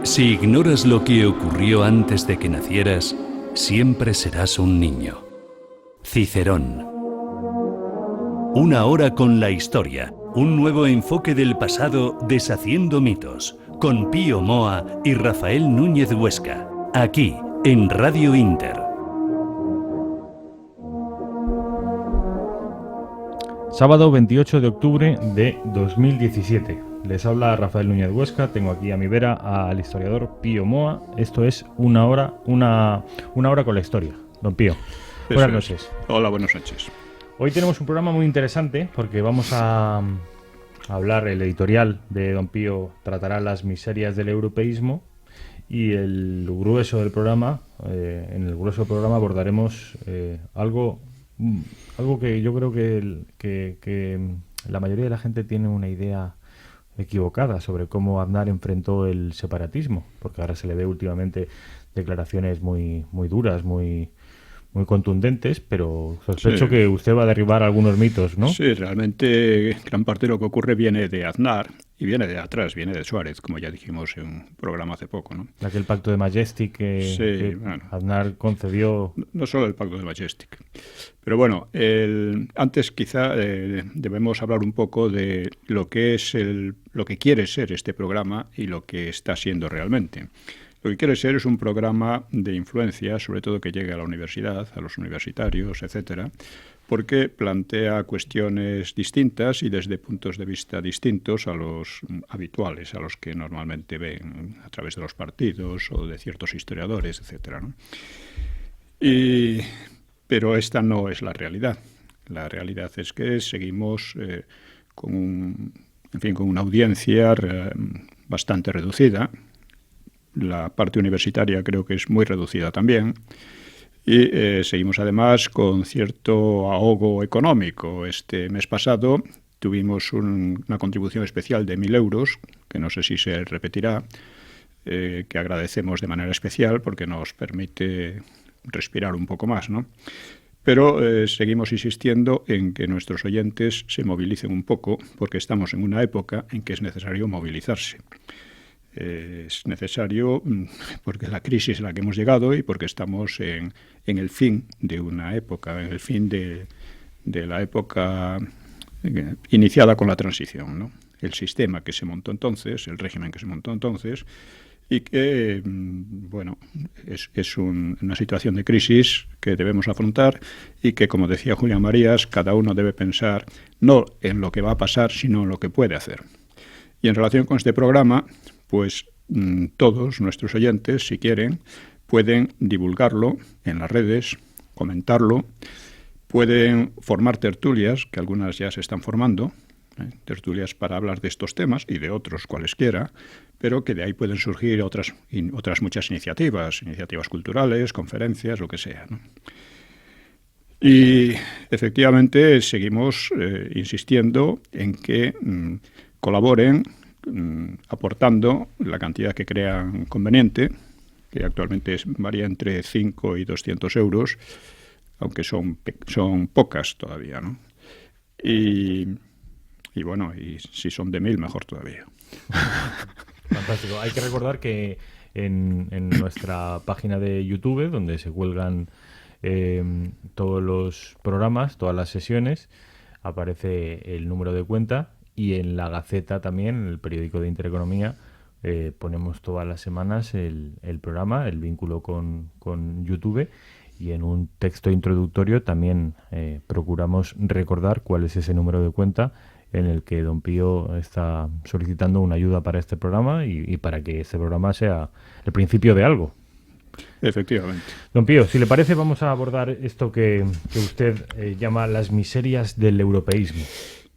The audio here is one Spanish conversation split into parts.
Si ignoras lo que ocurrió antes de que nacieras, siempre serás un niño. Cicerón. Una hora con la historia. Un nuevo enfoque del pasado deshaciendo mitos. Con Pío Moa y Rafael Núñez Huesca. Aquí, en Radio Inter. Sábado 28 de octubre de 2017. Les habla Rafael Núñez Huesca. Tengo aquí a mi vera al historiador Pío Moa. Esto es una hora con la historia. Don Pío, buenas noches. Hola, buenas noches. Hoy tenemos un programa muy interesante porque vamos a hablar, el editorial de Don Pío tratará las miserias del europeísmo y en el grueso del programa abordaremos algo que yo creo que la mayoría de la gente tiene una idea equivocada sobre cómo Aznar enfrentó el separatismo, porque ahora se le ve últimamente declaraciones muy duras, muy contundentes, pero sospecho que usted va a derribar algunos mitos, ¿no? Sí, realmente gran parte de lo que ocurre viene de Aznar y viene de atrás, viene de Suárez, como ya dijimos en un programa hace poco, ¿no? Aquel pacto de Majestic que Aznar concedió. No solo el pacto de Majestic. Pero bueno, antes quizá debemos hablar un poco de lo que es lo que quiere ser este programa y lo que está siendo realmente. Lo que quiere ser es un programa de influencia, sobre todo que llegue a la universidad, a los universitarios, etcétera, porque plantea cuestiones distintas y desde puntos de vista distintos a los habituales, a los que normalmente ven a través de los partidos o de ciertos historiadores, etcétera, ¿no? Pero esta no es la realidad. La realidad es que seguimos con una audiencia bastante reducida. La parte universitaria creo que es muy reducida también y seguimos además con cierto ahogo económico. Este mes pasado tuvimos una contribución especial de 1.000 euros, que no sé si se repetirá, que agradecemos de manera especial porque nos permite respirar un poco más, ¿no? Pero seguimos insistiendo en que nuestros oyentes se movilicen un poco porque estamos en una época en que es necesario movilizarse. Es necesario porque la crisis en la que hemos llegado y porque estamos en el fin de una época, en el fin de la época iniciada con la transición, ¿no? El sistema que se montó entonces, el régimen que se montó entonces, y que, es una situación de crisis que debemos afrontar y que, como decía Julián Marías, cada uno debe pensar no en lo que va a pasar, sino en lo que puede hacer. Y en relación con este programa, pues todos nuestros oyentes, si quieren, pueden divulgarlo en las redes, comentarlo, pueden formar tertulias, que algunas ya se están formando, tertulias para hablar de estos temas y de otros cualesquiera, pero que de ahí pueden surgir otras muchas iniciativas culturales, conferencias, lo que sea, ¿no? Y efectivamente seguimos insistiendo en que colaboren aportando la cantidad que crean conveniente, que actualmente varía entre 5 y 200 euros, aunque son pocas todavía, ¿no? Y si son de 1.000, mejor todavía. Fantástico. Hay que recordar que en nuestra página de YouTube, donde se cuelgan todos los programas, todas las sesiones, aparece el número de cuenta. Y en la Gaceta también, en el periódico de Intereconomía, ponemos todas las semanas el programa, el vínculo con YouTube. Y en un texto introductorio también procuramos recordar cuál es ese número de cuenta en el que Don Pío está solicitando una ayuda para este programa y para que este programa sea el principio de algo. Efectivamente. Don Pío, si le parece, vamos a abordar esto que usted llama las miserias del europeísmo.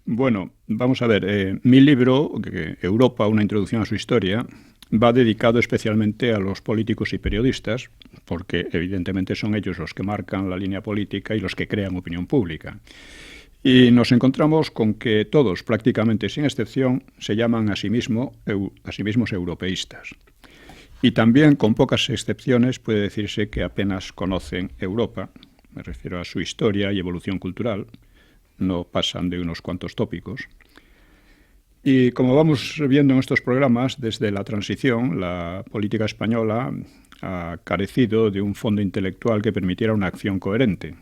Bueno, vamos a ver, mi libro, Europa, una introducción a su historia, va dedicado especialmente a los políticos y periodistas, porque evidentemente son ellos los que marcan la línea política y los que crean opinión pública. Y nos encontramos con que todos, prácticamente sin excepción, se llaman a sí mismos europeístas. Y también, con pocas excepciones, puede decirse que apenas conocen Europa, me refiero a su historia y evolución cultural, no pasan de unos cuantos tópicos. Y como vamos viendo en estos programas, desde la transición, la política española ha carecido de un fondo intelectual que permitiera una acción coherente.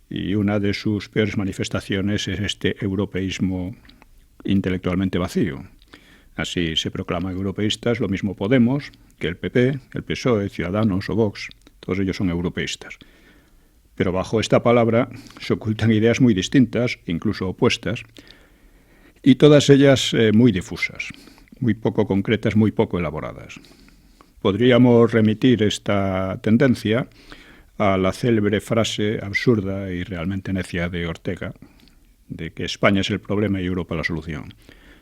Y una de sus peores manifestaciones es este europeísmo intelectualmente vacío. Así se proclaman europeístas, lo mismo Podemos que el PP, el PSOE, Ciudadanos o Vox. Todos ellos son europeístas. Pero bajo esta palabra se ocultan ideas muy distintas, incluso opuestas, y todas ellas muy difusas, muy poco concretas, muy poco elaboradas. Podríamos remitir esta tendencia a la célebre frase absurda y realmente necia de Ortega, de que España es el problema y Europa la solución.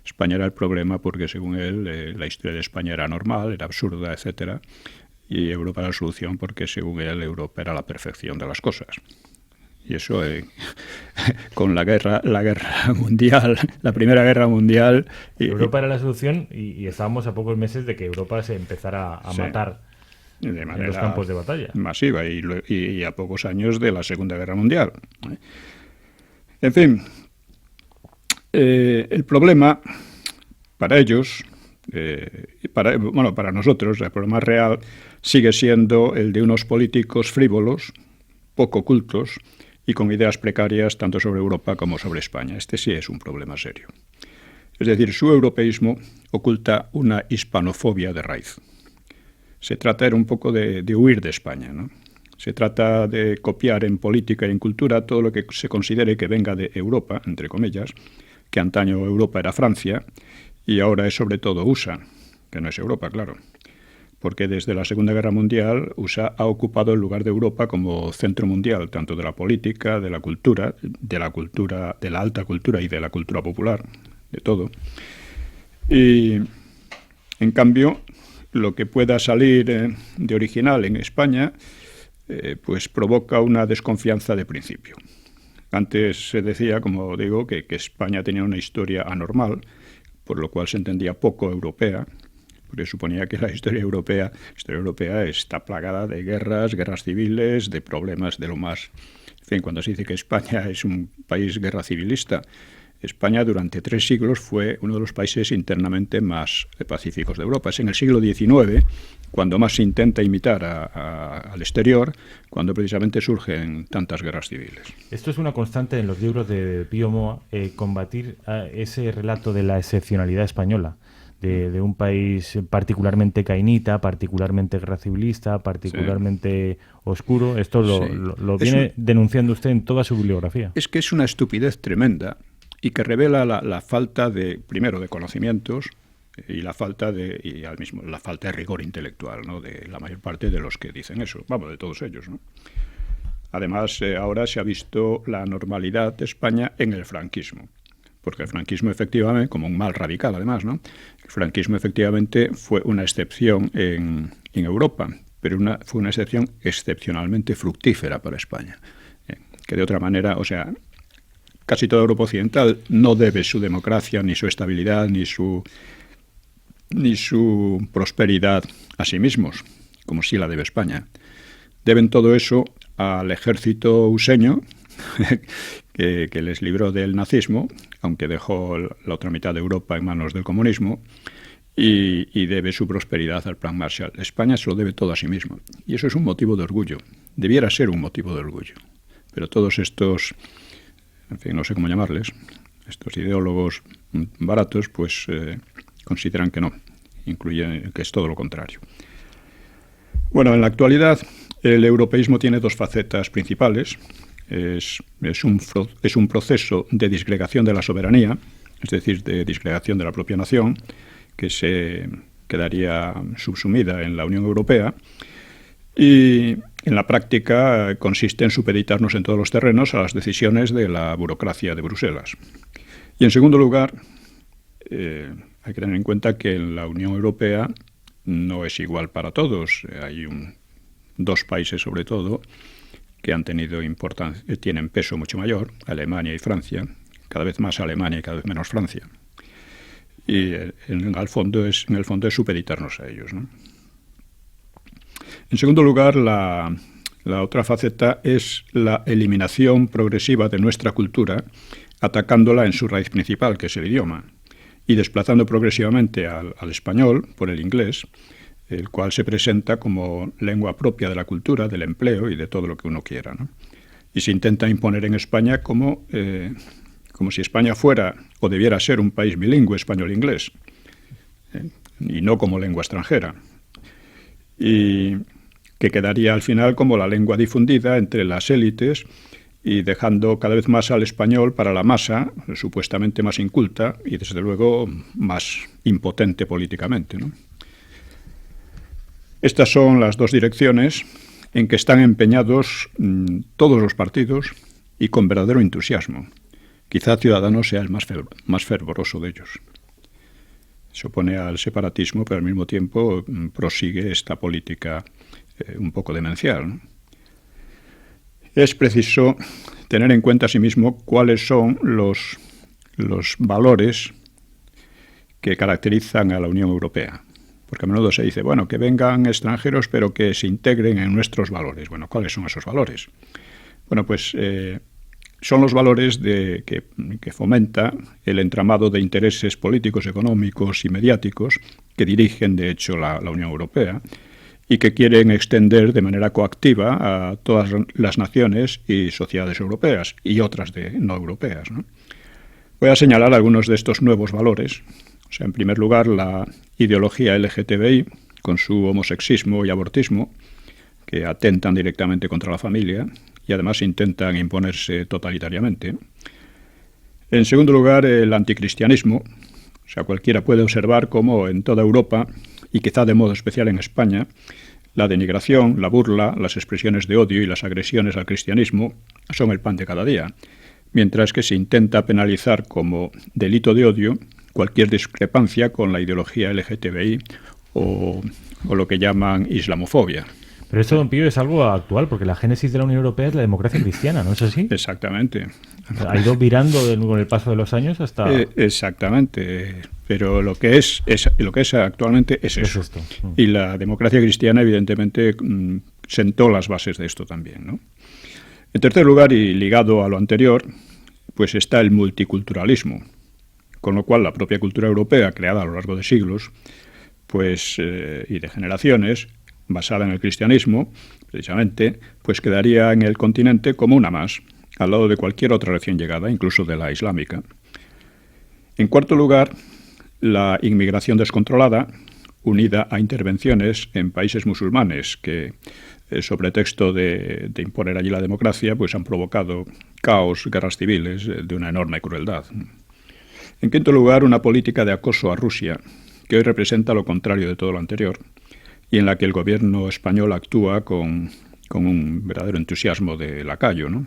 España era el problema porque, según él, la historia de España era normal, era absurda, etc. Y Europa era la solución porque, según él, Europa era la perfección de las cosas. Y eso, con la guerra mundial, la Primera Guerra Mundial... Europa era la solución y estábamos a pocos meses de que Europa se empezara a matar de manera en los campos de batalla. Masiva y a pocos años de la Segunda Guerra Mundial. En fin, el problema para ellos, para nosotros, el problema real sigue siendo el de unos políticos frívolos, poco cultos y con ideas precarias tanto sobre Europa como sobre España. Este sí es un problema serio. Es decir, su europeísmo oculta una hispanofobia de raíz. Se trata un poco de huir de España, ¿no? Se trata de copiar en política y en cultura todo lo que se considere que venga de Europa, entre comillas, que antaño Europa era Francia y ahora es sobre todo USA, que no es Europa, claro. Porque desde la Segunda Guerra Mundial USA ha ocupado el lugar de Europa como centro mundial, tanto de la política, de la cultura, de la alta cultura y de la cultura popular, de todo. Y, en cambio, lo que pueda salir de original en España, pues provoca una desconfianza de principio. Antes se decía, como digo, que España tenía una historia anormal, por lo cual se entendía poco europea, porque suponía que la historia europea está plagada de guerras civiles, de problemas de lo más... En fin, cuando se dice que España es un país guerra civilista, España durante 3 siglos fue uno de los países internamente más pacíficos de Europa. Es en el siglo XIX cuando más se intenta imitar al exterior, cuando precisamente surgen tantas guerras civiles. Esto es una constante en los libros de Pío Moa, combatir ese relato de la excepcionalidad española. De un país particularmente cainita, particularmente guerra civilista, particularmente oscuro. Esto lo viene denunciando usted en toda su bibliografía. Es que es una estupidez tremenda y que revela la falta primero de conocimientos y la falta de rigor intelectual, ¿no?, de la mayor parte de los que dicen eso. Vamos, de todos ellos, ¿no? Además, ahora se ha visto la normalidad de España en el franquismo. Porque el franquismo efectivamente, como un mal radical además, ¿no? El franquismo efectivamente fue una excepción en Europa, pero fue una excepción excepcionalmente fructífera para España. Que de otra manera, o sea, casi toda Europa occidental no debe su democracia, ni su estabilidad, ni su prosperidad a sí mismos, como sí la debe España. Deben todo eso al ejército useño, que les libró del nazismo, aunque dejó la otra mitad de Europa en manos del comunismo, y debe su prosperidad al Plan Marshall. España se lo debe todo a sí mismo, y eso es un motivo de orgullo. Debiera ser un motivo de orgullo. Pero todos estos, en fin, no sé cómo llamarles, estos ideólogos baratos, pues consideran que no, incluyen que es todo lo contrario. Bueno, en la actualidad el europeísmo tiene 2 facetas principales. Es un proceso de disgregación de la soberanía, es decir, de disgregación de la propia nación, que se quedaría subsumida en la Unión Europea, y en la práctica consiste en supeditarnos en todos los terrenos a las decisiones de la burocracia de Bruselas. Y en segundo lugar, hay que tener en cuenta que en la Unión Europea no es igual para todos. Hay 2 países sobre todo que han tenido tienen peso mucho mayor, Alemania y Francia, cada vez más Alemania y cada vez menos Francia. Y en el fondo es supeditarnos a ellos, ¿no? En segundo lugar, la otra faceta es la eliminación progresiva de nuestra cultura atacándola en su raíz principal, que es el idioma, y desplazando progresivamente al español por el inglés, el cual se presenta como lengua propia de la cultura, del empleo y de todo lo que uno quiera, ¿no? Y se intenta imponer en España como si España fuera o debiera ser un país bilingüe español-inglés, y no como lengua extranjera, y que quedaría al final como la lengua difundida entre las élites y dejando cada vez más al español para la masa, supuestamente más inculta y desde luego más impotente políticamente, ¿no? Estas son las dos direcciones en que están empeñados todos los partidos y con verdadero entusiasmo. Quizá Ciudadanos sea el más fervoroso de ellos. Se opone al separatismo, pero al mismo tiempo prosigue esta política un poco demencial, ¿no? Es preciso tener en cuenta asimismo cuáles son los valores que caracterizan a la Unión Europea. Porque a menudo se dice, bueno, que vengan extranjeros, pero que se integren en nuestros valores. Bueno, ¿cuáles son esos valores? Bueno, pues son los valores que fomenta el entramado de intereses políticos, económicos y mediáticos que dirigen, de hecho, la Unión Europea y que quieren extender de manera coactiva a todas las naciones y sociedades europeas y otras no europeas, ¿no? Voy a señalar algunos de estos nuevos valores. O sea, en primer lugar, la ideología LGTBI, con su homosexismo y abortismo, que atentan directamente contra la familia y además intentan imponerse totalitariamente. En segundo lugar, el anticristianismo. O sea, cualquiera puede observar cómo en toda Europa, y quizá de modo especial en España, la denigración, la burla, las expresiones de odio y las agresiones al cristianismo son el pan de cada día, mientras que se intenta penalizar como delito de odio cualquier discrepancia con la ideología LGTBI o lo que llaman islamofobia. Pero esto, don Pío, es algo actual, porque la génesis de la Unión Europea es la democracia cristiana, ¿no es así? Exactamente. Ha ido virando con el paso de los años hasta... Exactamente. Pero lo que es actualmente es eso. Es esto. Y la democracia cristiana, evidentemente, sentó las bases de esto también, ¿no? En tercer lugar, y ligado a lo anterior, pues está el multiculturalismo, con lo cual la propia cultura europea, creada a lo largo de siglos, pues y de generaciones, basada en el cristianismo, precisamente, pues quedaría en el continente como una más, al lado de cualquier otra recién llegada, incluso de la islámica. En cuarto lugar, la inmigración descontrolada, unida a intervenciones en países musulmanes que, sobre texto de imponer allí la democracia, pues han provocado caos, guerras civiles de una enorme crueldad. En quinto lugar, una política de acoso a Rusia, que hoy representa lo contrario de todo lo anterior, y en la que el gobierno español actúa con un verdadero entusiasmo de lacayo, ¿no?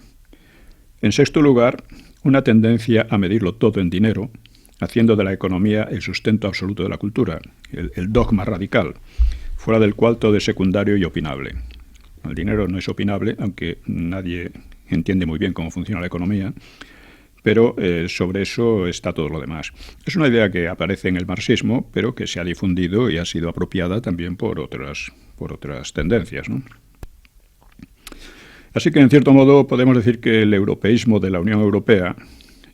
En sexto lugar, una tendencia a medirlo todo en dinero, haciendo de la economía el sustento absoluto de la cultura, el dogma radical, fuera del cual todo es secundario y opinable. El dinero no es opinable, aunque nadie entiende muy bien cómo funciona la economía, pero sobre eso está todo lo demás. Es una idea que aparece en el marxismo, pero que se ha difundido y ha sido apropiada también por otras tendencias, ¿no? Así que, en cierto modo, podemos decir que el europeísmo de la Unión Europea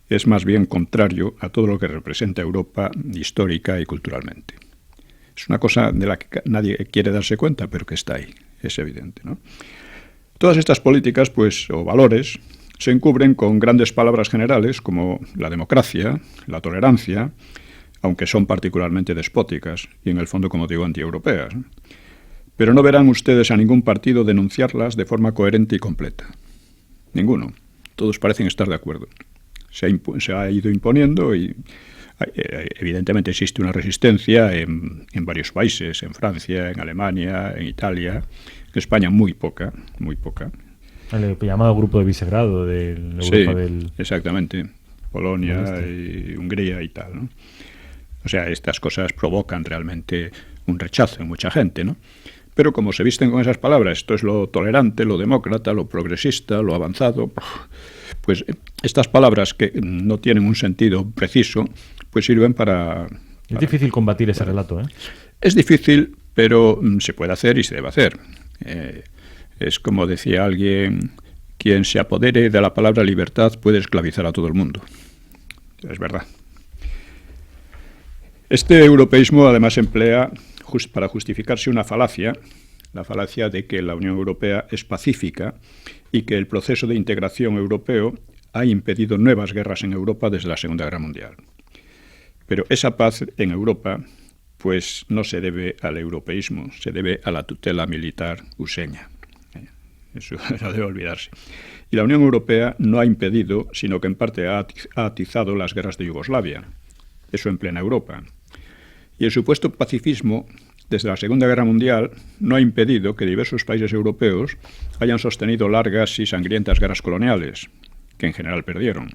es más bien contrario a todo lo que representa Europa histórica y culturalmente. Es una cosa de la que nadie quiere darse cuenta, pero que está ahí, es evidente, ¿no? Todas estas políticas, pues, o valores, se encubren con grandes palabras generales como la democracia, la tolerancia, aunque son particularmente despóticas y en el fondo, como digo, antieuropeas, ¿no? Pero no verán ustedes a ningún partido denunciarlas de forma coherente y completa. Ninguno. Todos parecen estar de acuerdo. Se ha ido imponiendo y evidentemente existe una resistencia en varios países, en Francia, en Alemania, en Italia, en España muy poca, muy poca. El llamado Grupo de Visegrado de Europa del... Exactamente. Polonia y Hungría y tal, ¿no? O sea, estas cosas provocan realmente un rechazo en mucha gente, ¿no? Pero como se visten con esas palabras, esto es lo tolerante, lo demócrata, lo progresista, lo avanzado, pues estas palabras que no tienen un sentido preciso, pues sirven para... Es difícil combatir ese relato, ¿eh? Es difícil, pero se puede hacer y se debe hacer. Es como decía alguien, quien se apodere de la palabra libertad puede esclavizar a todo el mundo. es verdad. Este europeísmo además emplea para justificarse una falacia, la falacia de que la Unión Europea es pacífica y que el proceso de integración europeo ha impedido nuevas guerras en Europa desde la Segunda Guerra Mundial. Pero esa paz en Europa pues no se debe al europeísmo, se debe a la tutela militar useña. Eso no debe olvidarse. Y la Unión Europea no ha impedido, sino que en parte ha atizado las guerras de Yugoslavia. Eso en plena Europa. Y el supuesto pacifismo, desde la Segunda Guerra Mundial, no ha impedido que diversos países europeos hayan sostenido largas y sangrientas guerras coloniales, que en general perdieron.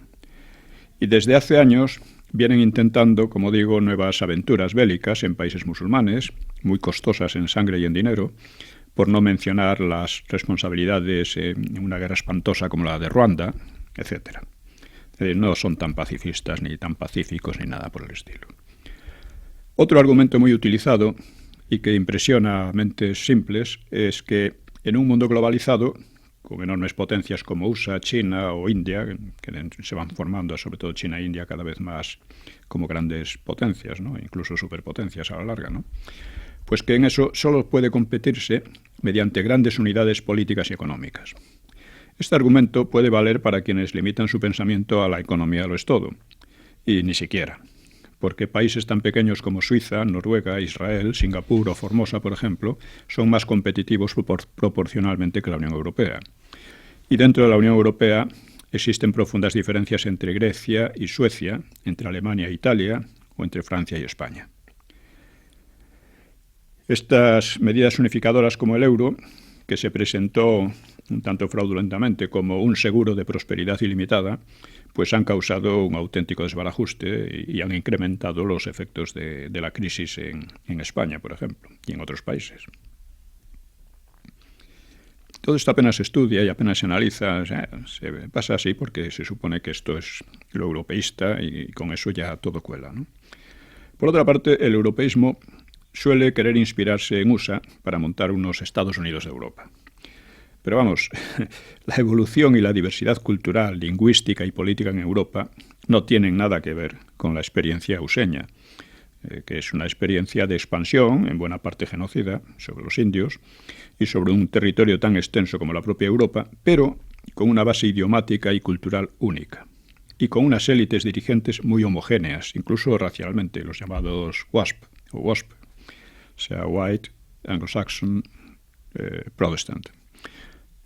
Y desde hace años vienen intentando, como digo, nuevas aventuras bélicas en países musulmanes, muy costosas en sangre y en dinero, por no mencionar las responsabilidades en una guerra espantosa como la de Ruanda, etc. No son tan pacifistas, ni tan pacíficos, ni nada por el estilo. Otro argumento muy utilizado y que impresiona a mentes simples es que en un mundo globalizado, con enormes potencias como USA, China o India, que se van formando, sobre todo China e India, cada vez más como grandes potencias, ¿no? Incluso superpotencias a la larga, ¿no? Pues que en eso solo puede competirse mediante grandes unidades políticas y económicas. Este argumento puede valer para quienes limitan su pensamiento a la economía lo es todo, y ni siquiera, porque países tan pequeños como Suiza, Noruega, Israel, Singapur o Formosa, por ejemplo, son más competitivos proporcionalmente que la Unión Europea. Y dentro de la Unión Europea existen profundas diferencias entre Grecia y Suecia, entre Alemania e Italia o entre Francia y España. Estas medidas unificadoras como el euro, que se presentó un tanto fraudulentamente como un seguro de prosperidad ilimitada, pues han causado un auténtico desbarajuste y han incrementado los efectos de la crisis en España, por ejemplo, y en otros países. Todo esto apenas se estudia y apenas se analiza, se pasa así porque se supone que esto es lo europeísta y con eso ya todo cuela, ¿no? Por otra parte, el europeísmo suele querer inspirarse en USA para montar unos Estados Unidos de Europa. Pero vamos, la evolución y la diversidad cultural, lingüística y política en Europa no tienen nada que ver con la experiencia useña, que es una experiencia de expansión, en buena parte genocida, sobre los indios, y sobre un territorio tan extenso como la propia Europa, pero con una base idiomática y cultural única, y con unas élites dirigentes muy homogéneas, incluso racialmente, los llamados WASP, o sea, White, Anglo-Saxon, Protestant.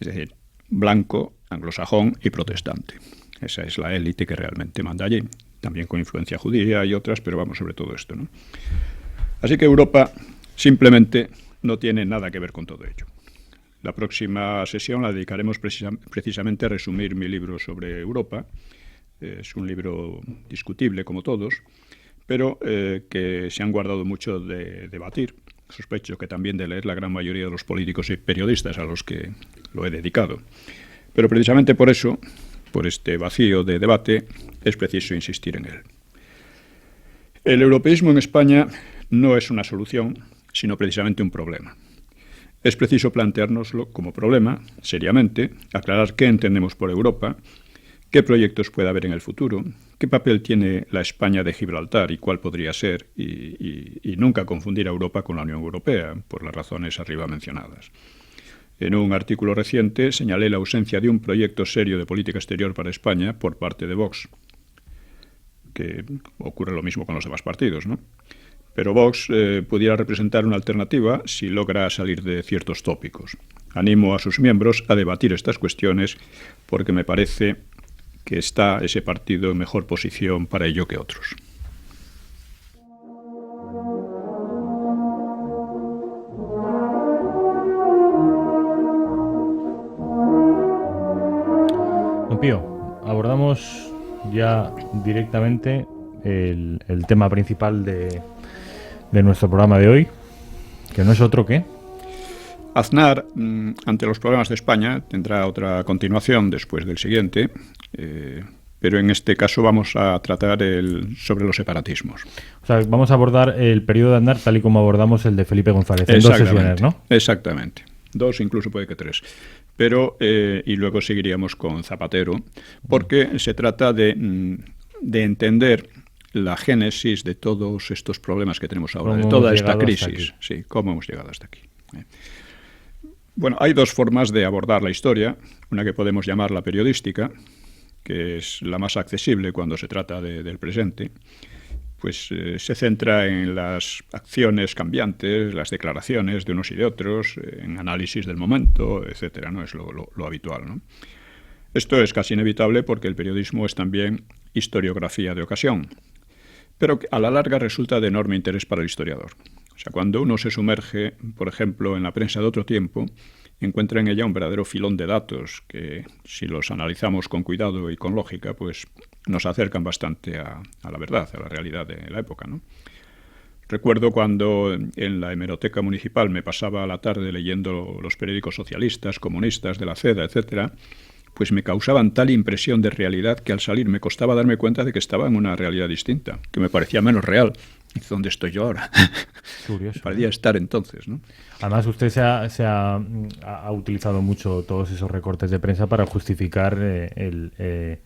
Es decir, blanco, anglosajón y protestante. Esa es la élite que realmente manda allí, también con influencia judía y otras, pero vamos sobre todo esto, ¿no? Así que Europa simplemente no tiene nada que ver con todo ello. La próxima sesión la dedicaremos precisamente a resumir mi libro sobre Europa. Es un libro discutible, como todos, pero que se han guardado mucho de debatir. Sospecho que también de leer la gran mayoría de los políticos y periodistas a los que lo he dedicado. Pero precisamente por eso, por este vacío de debate, es preciso insistir en él. El europeísmo en España no es una solución, sino precisamente un problema. Es preciso planteárnoslo como problema, seriamente, aclarar qué entendemos por Europa, qué proyectos puede haber en el futuro, qué papel tiene la España de Gibraltar y cuál podría ser, y nunca confundir a Europa con la Unión Europea, por las razones arriba mencionadas. En un artículo reciente señalé la ausencia de un proyecto serio de política exterior para España por parte de Vox, que ocurre lo mismo con los demás partidos, ¿no? Pero Vox pudiera representar una alternativa si logra salir de ciertos tópicos. Animo a sus miembros a debatir estas cuestiones porque me parece que está ese partido en mejor posición para ello que otros. Don Pío, abordamos ya directamente el tema principal de nuestro programa de hoy, que no es otro que... Aznar, ante los problemas de España, tendrá otra continuación después del siguiente, pero en este caso vamos a tratar sobre los separatismos. O sea, vamos a abordar el periodo de Aznar tal y como abordamos el de Felipe González, en 2 sesiones, ¿no? Exactamente. 2, incluso puede que 3. Pero, y luego seguiríamos con Zapatero, porque se trata de de entender la génesis de todos estos problemas que tenemos ahora, de toda esta crisis. Sí, cómo hemos llegado hasta aquí. Bueno, hay dos formas de abordar la historia. Una que podemos llamar la periodística, que es la más accesible cuando se trata del presente. Pues se centra en las acciones cambiantes, las declaraciones de unos y de otros, en análisis del momento, etcétera, ¿no? Es lo habitual, ¿no? Esto es casi inevitable porque el periodismo es también historiografía de ocasión, pero que a la larga resulta de enorme interés para el historiador. O sea, cuando uno se sumerge, por ejemplo, en la prensa de otro tiempo, encuentra en ella un verdadero filón de datos que, si los analizamos con cuidado y con lógica, pues nos acercan bastante a la verdad, a la realidad de la época, ¿no? Recuerdo cuando en la hemeroteca municipal me pasaba la tarde leyendo los periódicos socialistas, comunistas, de la CEDA, etcétera, pues me causaban tal impresión de realidad que al salir me costaba darme cuenta de que estaba en una realidad distinta, que me parecía menos real. ¿Dónde estoy yo ahora? Curioso. Parecía estar entonces, ¿no? Además, usted se ha utilizado mucho todos esos recortes de prensa para justificar el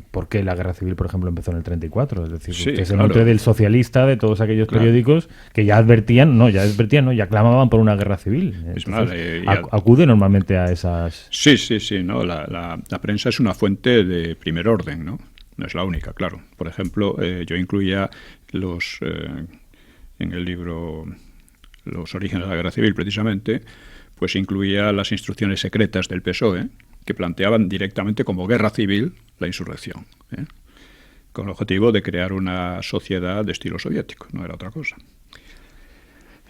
por qué la guerra civil, por ejemplo, empezó en el 34. Es decir, Sí, usted es el claro. monte del socialista de todos aquellos periódicos que ya clamaban por una guerra civil. Es Entonces, más, acude normalmente a esas... Sí, ¿no? La prensa es una fuente de primer orden, ¿no? No es la única, claro. Por ejemplo, yo incluía en el libro Los orígenes de la guerra civil, precisamente, pues incluía las instrucciones secretas del PSOE, que planteaban directamente como guerra civil la insurrección, con el objetivo de crear una sociedad de estilo soviético, no era otra cosa.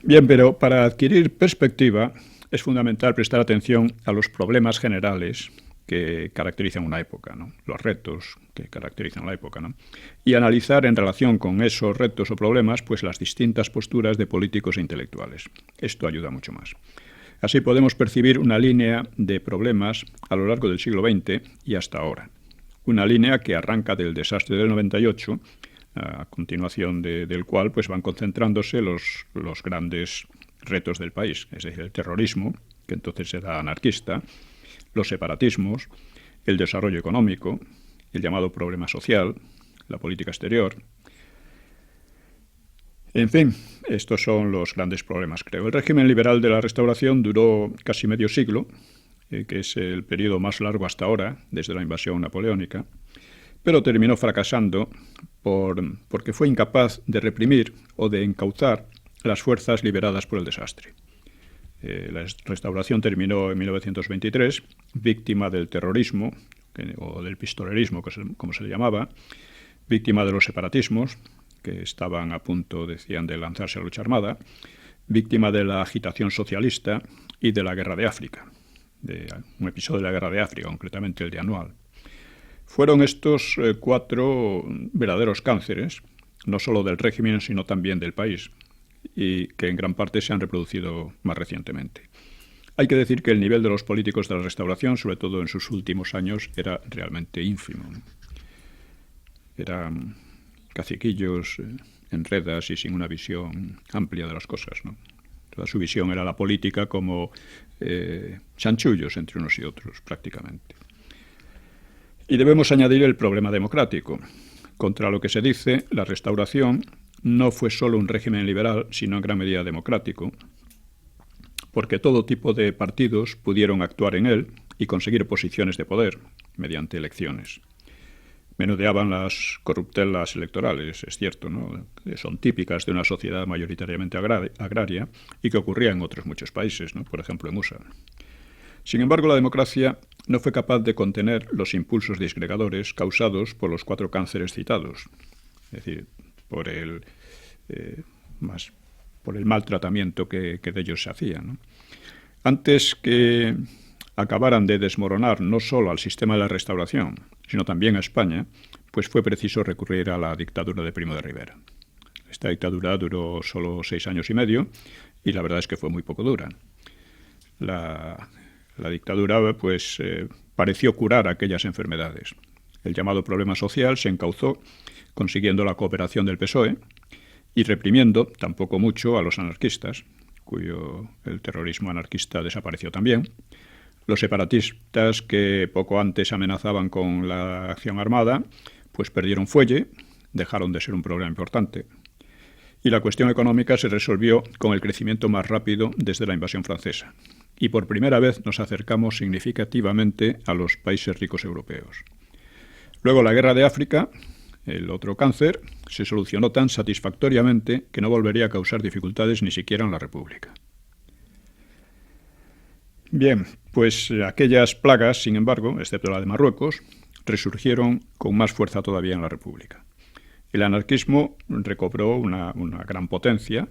Bien, pero para adquirir perspectiva es fundamental prestar atención a los problemas generales que caracterizan una época, ¿no? Los retos que caracterizan la época, ¿no? Y analizar en relación con esos retos o problemas pues las distintas posturas de políticos e intelectuales. Esto ayuda mucho más. Así podemos percibir una línea de problemas a lo largo del siglo XX y hasta ahora. Una línea que arranca del desastre del 98, a continuación del cual pues van concentrándose los grandes retos del país, es decir, el terrorismo, que entonces era anarquista, los separatismos, el desarrollo económico, el llamado problema social, la política exterior. En fin, estos son los grandes problemas, creo. El régimen liberal de la Restauración duró casi medio siglo, que es el periodo más largo hasta ahora, desde la invasión napoleónica, pero terminó fracasando porque fue incapaz de reprimir o de encauzar las fuerzas liberadas por el desastre. La Restauración terminó en 1923, víctima del terrorismo, o del pistolerismo, como se le llamaba, víctima de los separatismos, que estaban a punto, decían, de lanzarse a la lucha armada, víctima de la agitación socialista y de la Guerra de África, de un episodio de la Guerra de África, concretamente el de Anual. Fueron estos 4 verdaderos cánceres, no solo del régimen, sino también del país, y que en gran parte se han reproducido más recientemente. Hay que decir que el nivel de los políticos de la Restauración, sobre todo en sus últimos años, era realmente ínfimo. Eran caciquillos, enredas y sin una visión amplia de las cosas, ¿no? Toda su visión era la política como chanchullos entre unos y otros, prácticamente. Y debemos añadir el problema democrático. Contra lo que se dice, la Restauración no fue solo un régimen liberal, sino en gran medida democrático, porque todo tipo de partidos pudieron actuar en él y conseguir posiciones de poder mediante elecciones. Menudeaban las corruptelas electorales, es cierto, ¿no? Que son típicas de una sociedad mayoritariamente agraria y que ocurría en otros muchos países, ¿no? Por ejemplo en USA. Sin embargo, la democracia no fue capaz de contener los impulsos disgregadores causados por los 4 cánceres citados, es decir, por el mal tratamiento que de ellos se hacía, ¿no? Antes que acabaran de desmoronar no solo al sistema de la Restauración, sino también a España, pues fue preciso recurrir a la dictadura de Primo de Rivera. Esta dictadura duró solo 6 años y medio y la verdad es que fue muy poco dura. La dictadura pues pareció curar aquellas enfermedades. El llamado problema social se encauzó consiguiendo la cooperación del PSOE y reprimiendo, tampoco mucho, a los anarquistas, el terrorismo anarquista desapareció también. Los separatistas, que poco antes amenazaban con la acción armada, pues perdieron fuelle, dejaron de ser un problema importante. Y la cuestión económica se resolvió con el crecimiento más rápido desde la invasión francesa. Y por primera vez nos acercamos significativamente a los países ricos europeos. Luego la guerra de África, el otro cáncer, se solucionó tan satisfactoriamente que no volvería a causar dificultades ni siquiera en la República. Bien, pues aquellas plagas, sin embargo, excepto la de Marruecos, resurgieron con más fuerza todavía en la República. El anarquismo recobró una gran potencia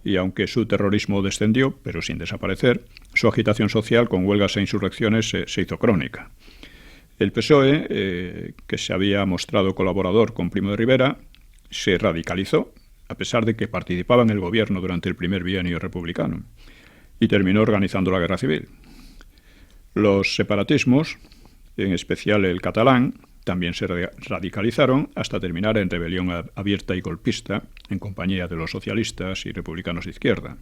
y aunque su terrorismo descendió, pero sin desaparecer, su agitación social con huelgas e insurrecciones se hizo crónica. El PSOE, que se había mostrado colaborador con Primo de Rivera, se radicalizó, a pesar de que participaba en el gobierno durante el primer bienio republicano, y terminó organizando la guerra civil. Los separatismos, en especial el catalán, también se radicalizaron hasta terminar en rebelión abierta y golpista en compañía de los socialistas y republicanos de izquierda.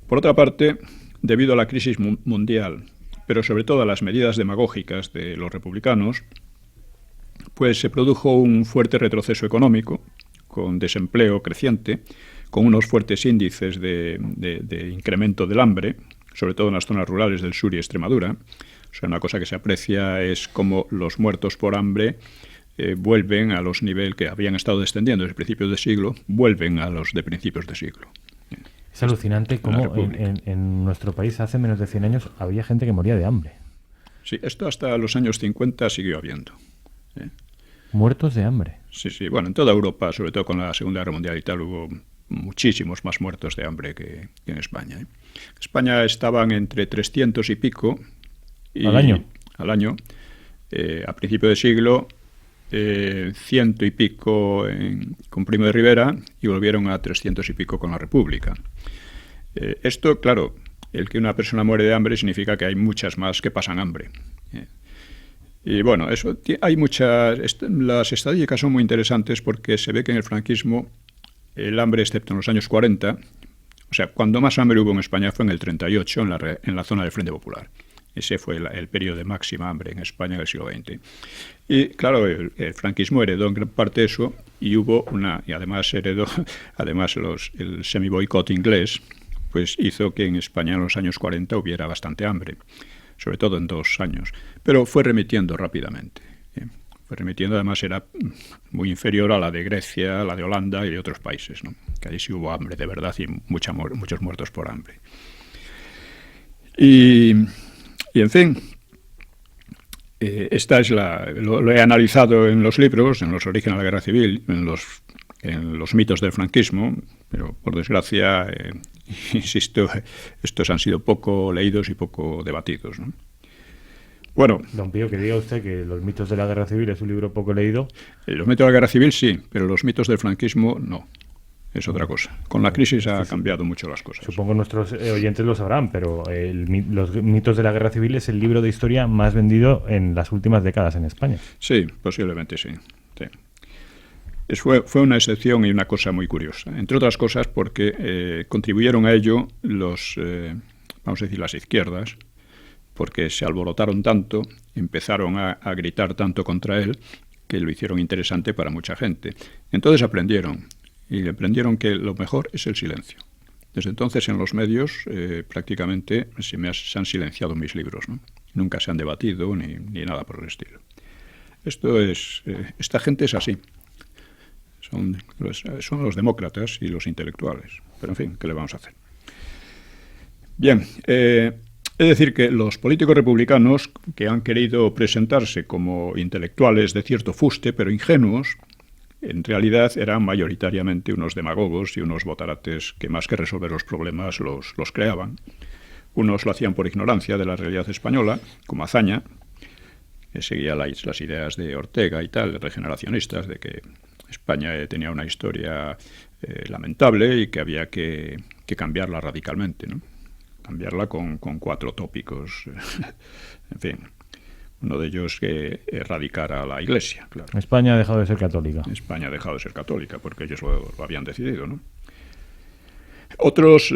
Por otra parte, debido a la crisis mundial, pero sobre todo a las medidas demagógicas de los republicanos, pues se produjo un fuerte retroceso económico, con desempleo creciente, con unos fuertes índices de incremento del hambre, sobre todo en las zonas rurales del sur y Extremadura. O sea, una cosa que se aprecia es cómo los muertos por hambre vuelven a los niveles que habían estado descendiendo desde principios de siglo, vuelven a los de principios de siglo. Es alucinante cómo en nuestro país hace menos de 100 años había gente que moría de hambre. Sí, esto hasta los años 50 siguió habiendo. Muertos de hambre. Sí, sí. Bueno, en toda Europa, sobre todo con la Segunda Guerra Mundial y tal, hubo muchísimos más muertos de hambre que en España. En España estaban entre 300 y pico. ¿Al año? Al año. A principio de siglo, 100 y pico con Primo de Rivera y volvieron a 300 y pico con la República. Esto, claro, el que una persona muere de hambre significa que hay muchas más que pasan hambre. Y bueno, eso hay las estadísticas son muy interesantes porque se ve que en el franquismo el hambre, excepto en los años 40, o sea, cuando más hambre hubo en España fue en el 38, en la zona del Frente Popular. Ese fue el periodo de máxima hambre en España en el siglo XX. Y claro, el franquismo heredó en gran parte eso y además heredó, el semi-boicot inglés, pues hizo que en España en los años 40 hubiera bastante hambre, sobre todo en 2 años. Pero fue remitiendo rápidamente. Fue remitiendo, además era muy inferior a la de Grecia, la de Holanda y de otros países, ¿no? Que ahí sí hubo hambre de verdad y muchos muertos por hambre. Y en fin, esta es lo he analizado en los libros, en los orígenes de la guerra civil, en los mitos del franquismo, pero por desgracia, insisto, estos han sido poco leídos y poco debatidos, ¿no? Bueno, Don Pío, que diga usted que Los mitos de la guerra civil es un libro poco leído. Los mitos de la guerra civil sí, pero los mitos del franquismo no. Es otra cosa. Con la crisis ha cambiado mucho las cosas. Supongo nuestros oyentes lo sabrán, pero Los mitos de la guerra civil es el libro de historia más vendido en las últimas décadas en España. Sí, posiblemente sí. Fue una excepción y una cosa muy curiosa. Entre otras cosas porque contribuyeron a ello vamos a decir, las izquierdas, porque se alborotaron tanto, empezaron a gritar tanto contra él, que lo hicieron interesante para mucha gente. Entonces aprendieron que lo mejor es el silencio. Desde entonces en los medios prácticamente se han silenciado mis libros, ¿no? Nunca se han debatido ni nada por el estilo. Esta gente es así. Son los demócratas y los intelectuales. Pero en fin, ¿qué le vamos a hacer? Bien, es decir que los políticos republicanos que han querido presentarse como intelectuales de cierto fuste, pero ingenuos, en realidad eran mayoritariamente unos demagogos y unos botarates que más que resolver los problemas los creaban. Unos lo hacían por ignorancia de la realidad española, como Azaña, que seguía las ideas de Ortega y tal, regeneracionistas, de que España tenía una historia lamentable y que había que cambiarla radicalmente, ¿no? Cambiarla con 4 tópicos. En fin, uno de ellos que erradicara a la Iglesia, claro. España ha dejado de ser católica. España ha dejado de ser católica porque ellos lo habían decidido, ¿no? Otros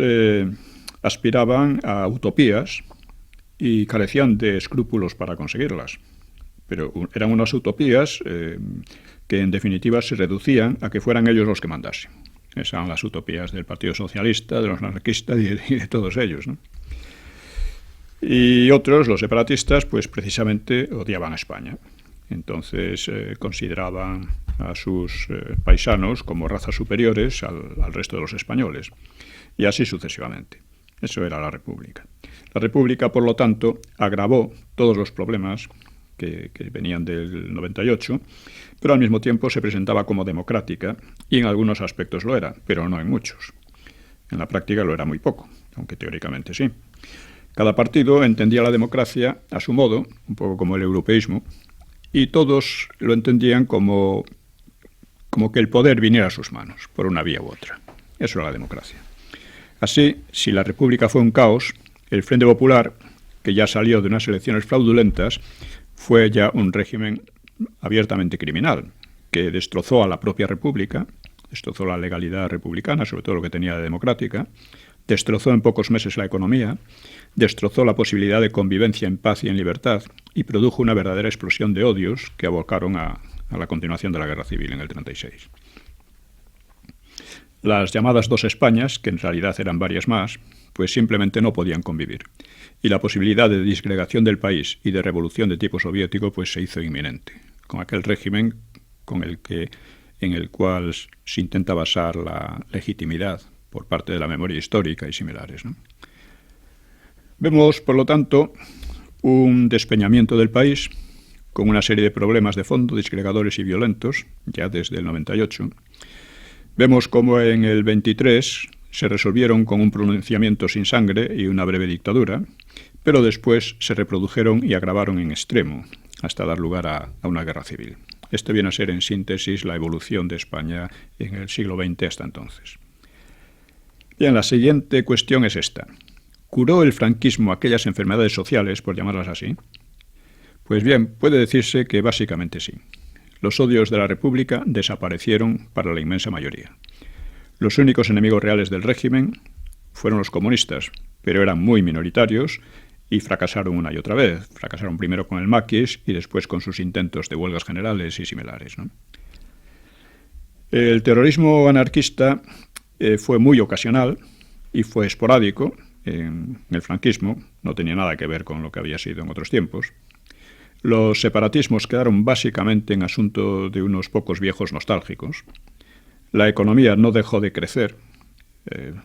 aspiraban a utopías y carecían de escrúpulos para conseguirlas. pero eran unas utopías que en definitiva se reducían a que fueran ellos los que mandasen. Esas eran las utopías del Partido Socialista, de los anarquistas y de todos ellos, ¿no? Y otros, los separatistas, pues precisamente odiaban a España. Entonces consideraban a sus paisanos como razas superiores al resto de los españoles. Y así sucesivamente. Eso era la República. La República, por lo tanto, agravó todos los problemas que venían del 98, pero al mismo tiempo se presentaba como democrática, y en algunos aspectos lo era, pero no en muchos. En la práctica lo era muy poco, aunque teóricamente sí. Cada partido entendía la democracia a su modo, un poco como el europeísmo, y todos lo entendían como que el poder viniera a sus manos, por una vía u otra. Eso era la democracia. Así, si la República fue un caos, el Frente Popular, que ya salió de unas elecciones fraudulentas, fue ya un régimen abiertamente criminal, que destrozó a la propia República, destrozó la legalidad republicana, sobre todo lo que tenía de democrática, destrozó en pocos meses la economía, destrozó la posibilidad de convivencia en paz y en libertad y produjo una verdadera explosión de odios que abocaron a la continuación de la Guerra Civil en el 36. Las llamadas dos Españas, que en realidad eran varias más, pues simplemente no podían convivir. Y la posibilidad de disgregación del país y de revolución de tipo soviético pues se hizo inminente, con aquel régimen en el cual se intenta basar la legitimidad por parte de la memoria histórica y similares, ¿no? Vemos, por lo tanto, un despeñamiento del país con una serie de problemas de fondo, disgregadores y violentos, ya desde el 98. Vemos cómo en el 23 se resolvieron con un pronunciamiento sin sangre y una breve dictadura, pero después se reprodujeron y agravaron en extremo, hasta dar lugar a una guerra civil. Esto viene a ser, en síntesis, la evolución de España en el siglo XX hasta entonces. Bien, la siguiente cuestión es esta. ¿Curó el franquismo aquellas enfermedades sociales, por llamarlas así? Pues bien, puede decirse que básicamente sí. Los odios de la República desaparecieron para la inmensa mayoría. Los únicos enemigos reales del régimen fueron los comunistas, pero eran muy minoritarios y fracasaron una y otra vez. Fracasaron primero con el maquis y después con sus intentos de huelgas generales y similares, ¿no? El terrorismo anarquista fue muy ocasional y fue esporádico en el franquismo, no tenía nada que ver con lo que había sido en otros tiempos. Los separatismos quedaron básicamente en asunto de unos pocos viejos nostálgicos. La economía no dejó de crecer,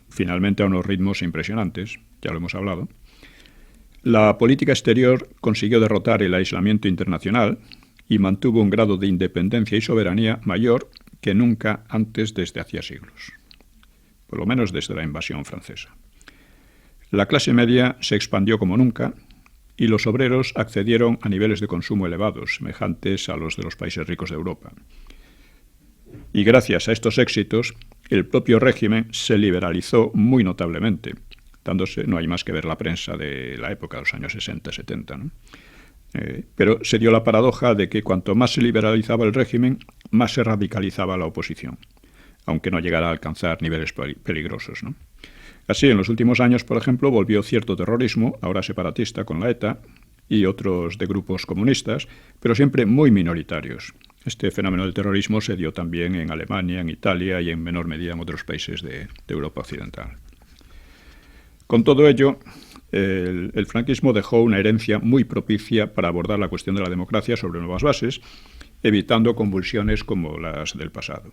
finalmente a unos ritmos impresionantes, ya lo hemos hablado. La política exterior consiguió derrotar el aislamiento internacional y mantuvo un grado de independencia y soberanía mayor que nunca antes desde hacía siglos, por lo menos desde la invasión francesa. La clase media se expandió como nunca y los obreros accedieron a niveles de consumo elevados, semejantes a los de los países ricos de Europa. Y gracias a estos éxitos, el propio régimen se liberalizó muy notablemente, no hay más que ver la prensa de la época, de los años 60-70, ¿no? Pero se dio la paradoja de que cuanto más se liberalizaba el régimen, más se radicalizaba la oposición, aunque no llegara a alcanzar niveles peligrosos, ¿no? Así, en los últimos años, por ejemplo, volvió cierto terrorismo, ahora separatista con la ETA, y otros de grupos comunistas, pero siempre muy minoritarios. Este fenómeno del terrorismo se dio también en Alemania, en Italia y en menor medida en otros países de Europa Occidental. Con todo ello, el franquismo dejó una herencia muy propicia para abordar la cuestión de la democracia sobre nuevas bases, evitando convulsiones como las del pasado.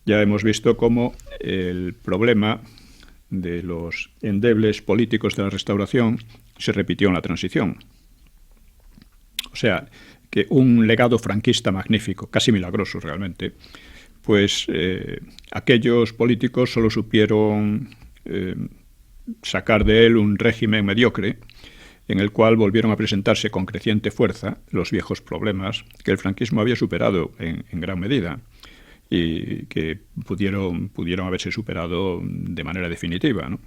Ya hemos visto cómo el problema de los endebles políticos de la Restauración se repitió en la Transición. O sea, que un legado franquista magnífico, casi milagroso realmente, pues aquellos políticos solo supieron sacar de él un régimen mediocre en el cual volvieron a presentarse con creciente fuerza los viejos problemas que el franquismo había superado en gran medida y que pudieron haberse superado de manera definitiva, ¿no?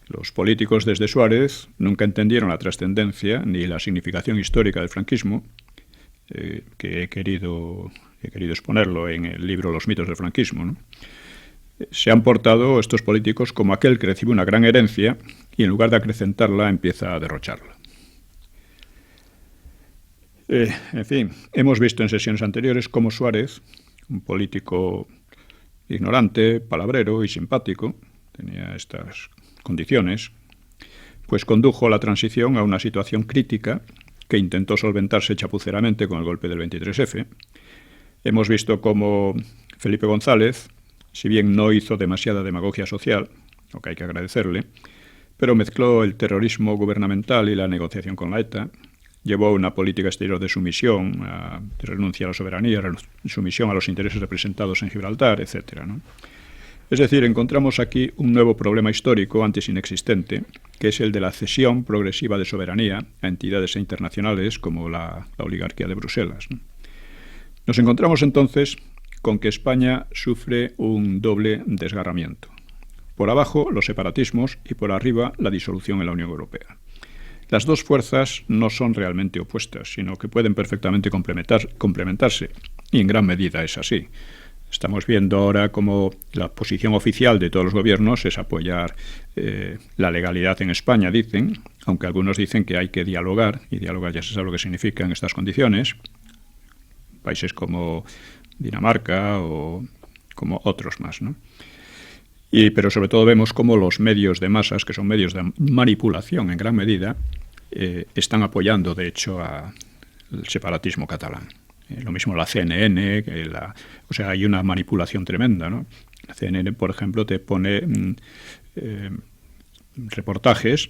Los políticos desde Suárez nunca entendieron la trascendencia ni la significación histórica del franquismo, que he querido exponerlo en el libro Los mitos del franquismo, ¿no? Se han portado estos políticos como aquel que recibe una gran herencia y en lugar de acrecentarla empieza a derrocharla. En fin, hemos visto en sesiones anteriores cómo Suárez, un político ignorante, palabrero y simpático, tenía estas condiciones, pues condujo la transición a una situación crítica que intentó solventarse chapuceramente con el golpe del 23F. Hemos visto cómo Felipe González, si bien no hizo demasiada demagogia social, lo que hay que agradecerle, pero mezcló el terrorismo gubernamental y la negociación con la ETA, llevó una política exterior de sumisión, de renuncia a la soberanía, sumisión a los intereses representados en Gibraltar, etc., ¿no? Es decir, encontramos aquí un nuevo problema histórico antes inexistente, que es el de la cesión progresiva de soberanía a entidades internacionales como la oligarquía de Bruselas, ¿no? Nos encontramos entonces con que España sufre un doble desgarramiento. Por abajo, los separatismos y por arriba, la disolución en la Unión Europea. Las dos fuerzas no son realmente opuestas, sino que pueden perfectamente complementarse, y en gran medida es así. Estamos viendo ahora cómo la posición oficial de todos los gobiernos es apoyar la legalidad en España, dicen, aunque algunos dicen que hay que dialogar, y dialogar ya se sabe lo que significa en estas condiciones. Países como Dinamarca o como otros más, ¿no? Pero sobre todo vemos cómo los medios de masas, que son medios de manipulación en gran medida, están apoyando, de hecho, al separatismo catalán. Lo mismo la CNN, o sea, hay una manipulación tremenda, ¿no? La CNN, por ejemplo, te pone reportajes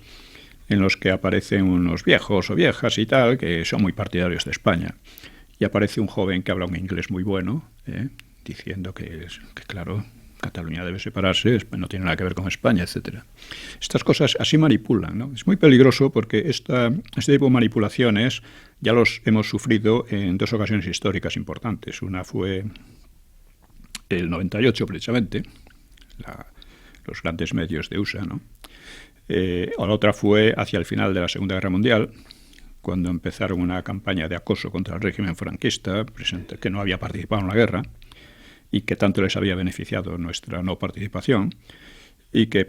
en los que aparecen unos viejos o viejas y tal, que son muy partidarios de España. Y aparece un joven que habla un inglés muy bueno, diciendo que claro, Cataluña debe separarse, no tiene nada que ver con España, etcétera. Estas cosas así manipulan, ¿no? Es muy peligroso porque este tipo de manipulaciones ya los hemos sufrido en dos ocasiones históricas importantes. Una fue el 98, precisamente, los grandes medios de USA, ¿no? O la otra fue hacia el final de la Segunda Guerra Mundial, cuando empezaron una campaña de acoso contra el régimen franquista, que no había participado en la guerra, y que tanto les había beneficiado nuestra no participación, y que,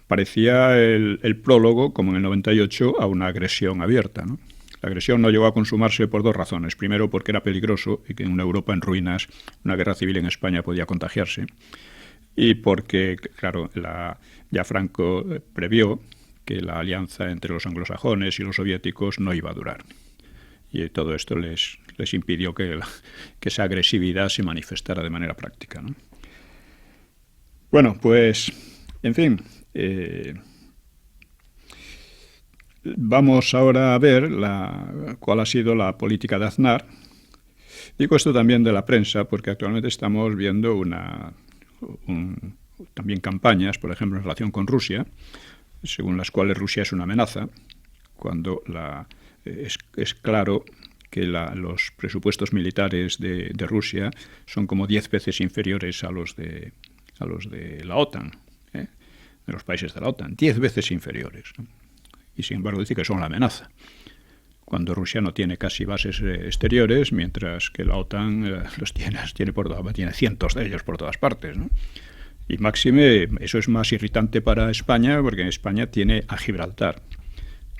parecía el prólogo, como en el 98, a una agresión abierta, ¿no? La agresión no llegó a consumarse por dos razones. Primero, porque era peligroso y que en una Europa en ruinas una guerra civil en España podía contagiarse, y porque, claro, ya Franco previó que la alianza entre los anglosajones y los soviéticos no iba a durar. Y todo esto les impidió que esa agresividad se manifestara de manera práctica, ¿no? Bueno, pues, en fin, vamos ahora a ver cuál ha sido la política de Aznar. Digo esto también de la prensa, porque actualmente estamos viendo también campañas, por ejemplo, en relación con Rusia, según las cuales Rusia es una amenaza, cuando es claro que los presupuestos militares de Rusia son como 10 veces inferiores a los de la OTAN, de los países de la OTAN, 10 veces inferiores, ¿no? Y sin embargo dice que son la amenaza, cuando Rusia no tiene casi bases exteriores, mientras que la OTAN tiene cientos de ellos por todas partes, ¿no? Y máxime, eso es más irritante para España, porque en España tiene a Gibraltar,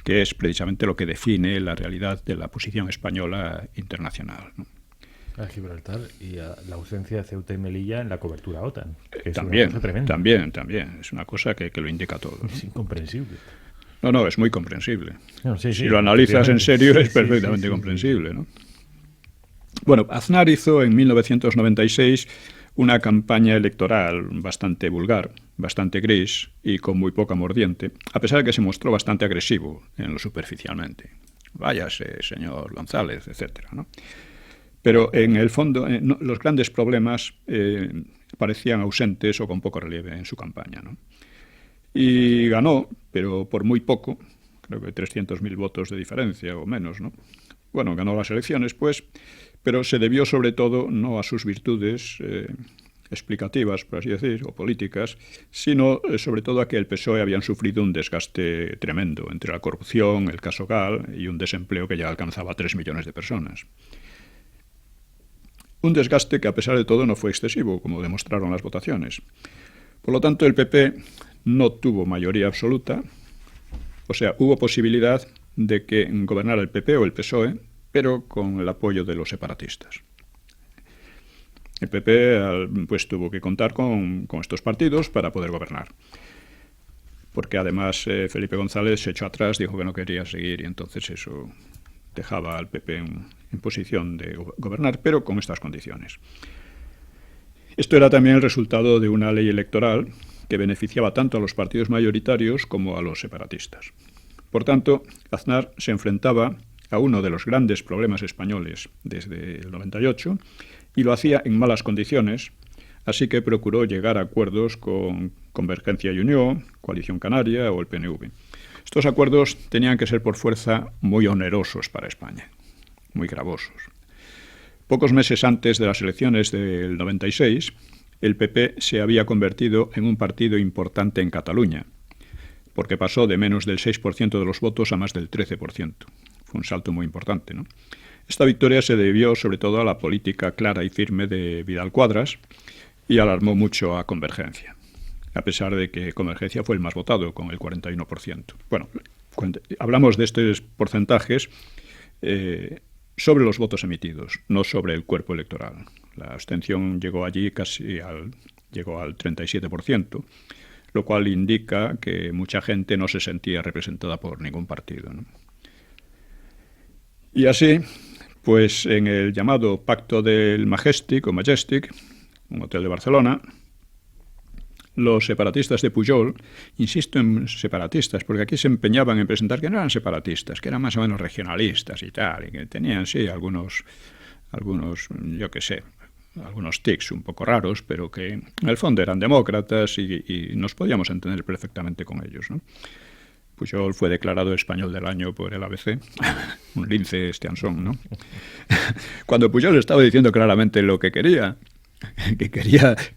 que es precisamente lo que define la realidad de la posición española internacional, ¿no? A Gibraltar y a la ausencia de Ceuta y Melilla en la cobertura OTAN. Que es también, una cosa tremenda. También. Es una cosa que lo indica todo, ¿no? Es incomprensible. No, es muy comprensible. No, sí, si lo analizas en serio, es perfectamente comprensible, ¿no? Bueno, Aznar hizo en 1996 una campaña electoral bastante vulgar, bastante gris y con muy poca mordiente, a pesar de que se mostró bastante agresivo en lo superficialmente. Váyase, señor González, etcétera, ¿no? Pero en el fondo, los grandes problemas parecían ausentes o con poco relieve en su campaña, ¿no? Y ganó, pero por muy poco, creo que 300.000 votos de diferencia o menos, ¿no? Bueno, ganó las elecciones, pues, pero se debió sobre todo no a sus virtudes explicativas, por así decir, o políticas, sino sobre todo a que el PSOE habían sufrido un desgaste tremendo entre la corrupción, el caso Gal y un desempleo que ya alcanzaba 3 millones de personas. Un desgaste que a pesar de todo no fue excesivo, como demostraron las votaciones. Por lo tanto, el PP no tuvo mayoría absoluta, o sea, hubo posibilidad de que gobernara el PP o el PSOE, pero con el apoyo de los separatistas. El PP pues tuvo que contar con estos partidos para poder gobernar, porque además Felipe González se echó atrás, dijo que no quería seguir, y entonces eso dejaba al PP en posición de gobernar, pero con estas condiciones. Esto era también el resultado de una ley electoral que beneficiaba tanto a los partidos mayoritarios como a los separatistas. Por tanto, Aznar se enfrentaba a uno de los grandes problemas españoles desde el 98 y lo hacía en malas condiciones, así que procuró llegar a acuerdos con Convergencia y Unió, Coalición Canaria o el PNV. Estos acuerdos tenían que ser por fuerza muy onerosos para España, muy gravosos. Pocos meses antes de las elecciones del 96, el PP se había convertido en un partido importante en Cataluña, porque pasó de menos del 6% de los votos a más del 13%. Fue un salto muy importante, ¿no? Esta victoria se debió sobre todo a la política clara y firme de Vidal Quadras y alarmó mucho a Convergencia, a pesar de que Convergencia fue el más votado, con el 41%. Bueno, hablamos de estos porcentajes sobre los votos emitidos, no sobre el cuerpo electoral. La abstención llegó allí llegó al 37%, lo cual indica que mucha gente no se sentía representada por ningún partido, ¿no? Y así, pues en el llamado Pacto del Majestic, un hotel de Barcelona, los separatistas de Pujol, insisto en separatistas, porque aquí se empeñaban en presentar que no eran separatistas, que eran más o menos regionalistas y tal, y que tenían, sí, algunos yo qué sé, algunos tics un poco raros, pero que en el fondo eran demócratas y nos podíamos entender perfectamente con ellos, ¿no? Pujol fue declarado Español del Año por el ABC, un lince estianzón, ¿no? Cuando Pujol estaba diciendo claramente lo que quería,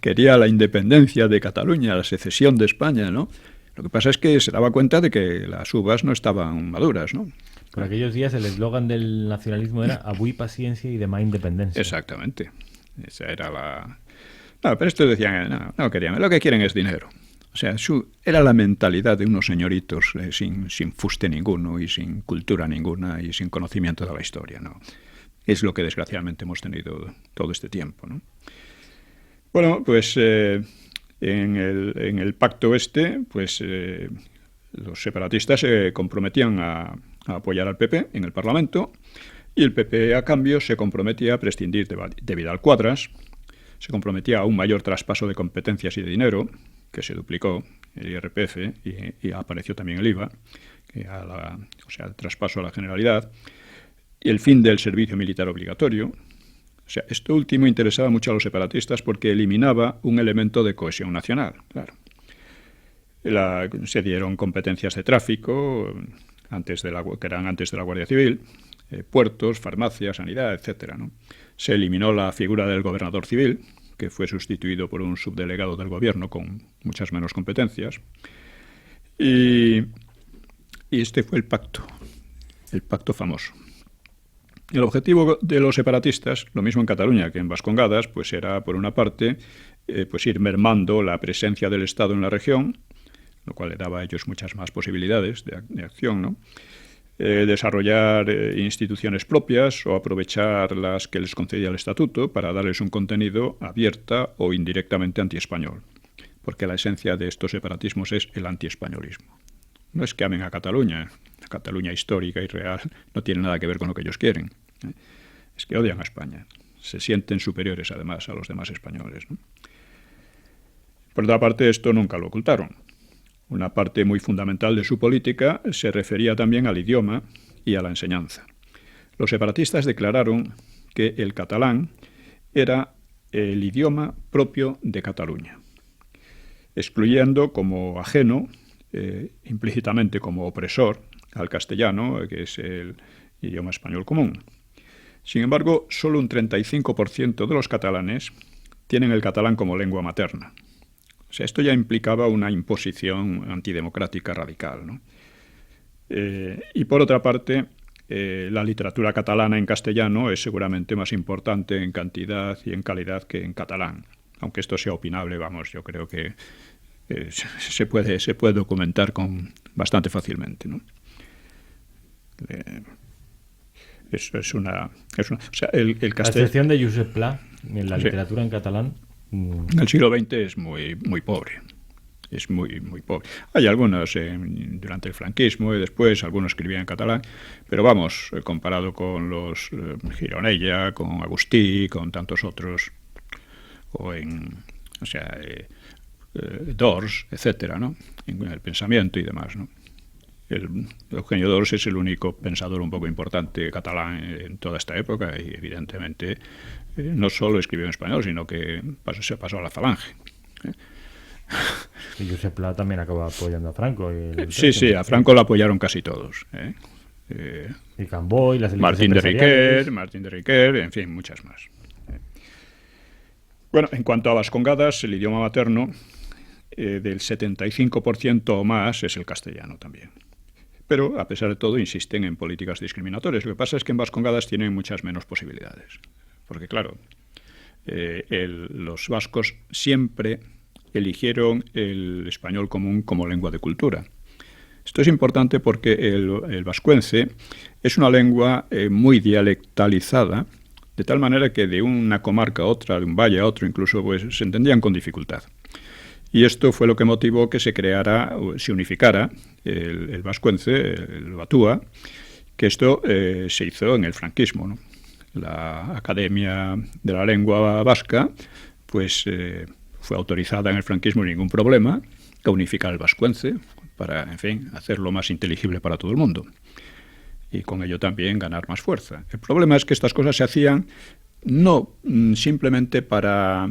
quería la independencia de Cataluña, la secesión de España, ¿no? Lo que pasa es que se daba cuenta de que las uvas no estaban maduras, ¿no? Por aquellos días el eslogan del nacionalismo era «Avui paciencia y demà independencia». Exactamente. Esa era la... No, pero estos decían, no querían, lo que quieren es dinero. O sea, era la mentalidad de unos señoritos sin fuste ninguno y sin cultura ninguna y sin conocimiento de la historia, ¿no? Es lo que desgraciadamente hemos tenido todo este tiempo, ¿no? Bueno, pues en el pacto pues los separatistas se comprometían a apoyar al PP en el Parlamento, y el PP a cambio se comprometía a prescindir de Vidal Quadras, se comprometía a un mayor traspaso de competencias y de dinero, que se duplicó el IRPF y apareció también el IVA, o sea, el traspaso a la Generalidad, y el fin del servicio militar obligatorio. O sea, esto último interesaba mucho a los separatistas porque eliminaba un elemento de cohesión nacional, claro. Se dieron competencias de tráfico, que eran antes de la Guardia Civil, puertos, farmacias, sanidad, etcétera, ¿no? Se eliminó la figura del gobernador civil, que fue sustituido por un subdelegado del gobierno con muchas menos competencias. Y este fue el pacto famoso. El objetivo de los separatistas, lo mismo en Cataluña que en Vascongadas, pues era, por una parte, pues ir mermando la presencia del Estado en la región, lo cual le daba a ellos muchas más posibilidades de acción, ¿no? Desarrollar instituciones propias o aprovechar las que les concedía el Estatuto para darles un contenido abierta o indirectamente antiespañol, porque la esencia de estos separatismos es el antiespañolismo. No es que amen a Cataluña, la Cataluña histórica y real no tiene nada que ver con lo que ellos quieren, ¿eh? Es que odian a España, se sienten superiores además a los demás españoles, ¿no? Por otra parte, esto nunca lo ocultaron. Una parte muy fundamental de su política se refería también al idioma y a la enseñanza. Los separatistas declararon que el catalán era el idioma propio de Cataluña, excluyendo como ajeno, implícitamente como opresor, al castellano, que es el idioma español común. Sin embargo, solo un 35% de los catalanes tienen el catalán como lengua materna. O sea, esto ya implicaba una imposición antidemocrática radical, ¿no? Y por otra parte, la literatura catalana en castellano es seguramente más importante en cantidad y en calidad que en catalán. Aunque esto sea opinable, vamos, yo creo que se puede documentar bastante fácilmente, ¿no? Eso es una o sea, el La castellano. excepción de Josep Pla en la Sí. literatura en catalán. El siglo XX es muy pobre. Es muy pobre. Hay algunos durante el franquismo y después, algunos escribían en catalán, pero vamos, comparado con los Gironella, con Agustí, con tantos otros, Dors, etcétera, ¿no? En el pensamiento y demás, ¿no? Eugenio Dors es el único pensador un poco importante catalán en toda esta época y evidentemente no solo escribió en español, sino que se pasó a la falange. Y Josep Pla también acaba apoyando a Franco. Sí, a Franco lo apoyaron casi todos. Y Cambó y las élites Martín de empresariales. Riquer, en fin, muchas más. Bueno, en cuanto a vascongadas, el idioma materno del 75% o más es el castellano también. Pero, a pesar de todo, insisten en políticas discriminatorias. Lo que pasa es que en vascongadas tienen muchas menos posibilidades. Porque, claro, los vascos siempre eligieron el español común como lengua de cultura. Esto es importante porque el vascuence es una lengua muy dialectalizada, de tal manera que de una comarca a otra, de un valle a otro, incluso pues, se entendían con dificultad. Y esto fue lo que motivó que se unificara el vascuence, el batúa, que esto se hizo en el franquismo, ¿no? La Academia de la Lengua Vasca pues fue autorizada en el franquismo sin ningún problema a unificar el vascuence para, en fin, hacerlo más inteligible para todo el mundo y con ello también ganar más fuerza. El problema es que estas cosas se hacían no simplemente para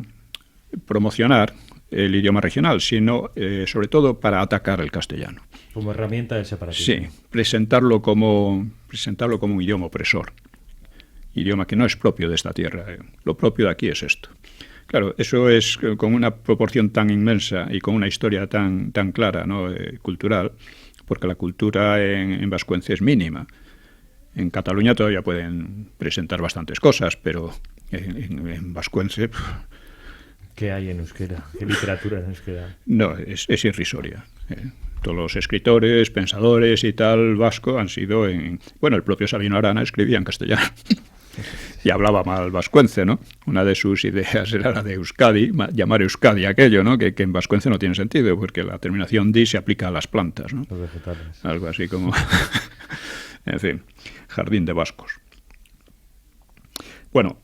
promocionar el idioma regional, sino sobre todo para atacar el castellano. Como herramienta del separatismo. Sí, presentarlo como un idioma opresor. Idioma que no es propio de esta tierra. Lo propio de aquí es esto. Claro, eso es con una proporción tan inmensa y con una historia tan clara, ¿no? Cultural, porque la cultura en vascuence es mínima. En Cataluña todavía pueden presentar bastantes cosas, pero en vascuence... ¿Qué hay en euskera? ¿Qué literatura en euskera? No, es irrisoria. Todos los escritores, pensadores y tal vasco han sido en... Bueno, el propio Sabino Arana escribía en castellano y hablaba mal vascuence, ¿no? Una de sus ideas era la de Euskadi, llamar Euskadi aquello, ¿no? Que en vascuence no tiene sentido, porque la terminación di se aplica a las plantas, ¿no? Los vegetales. Algo así como... en fin, jardín de vascos. Bueno,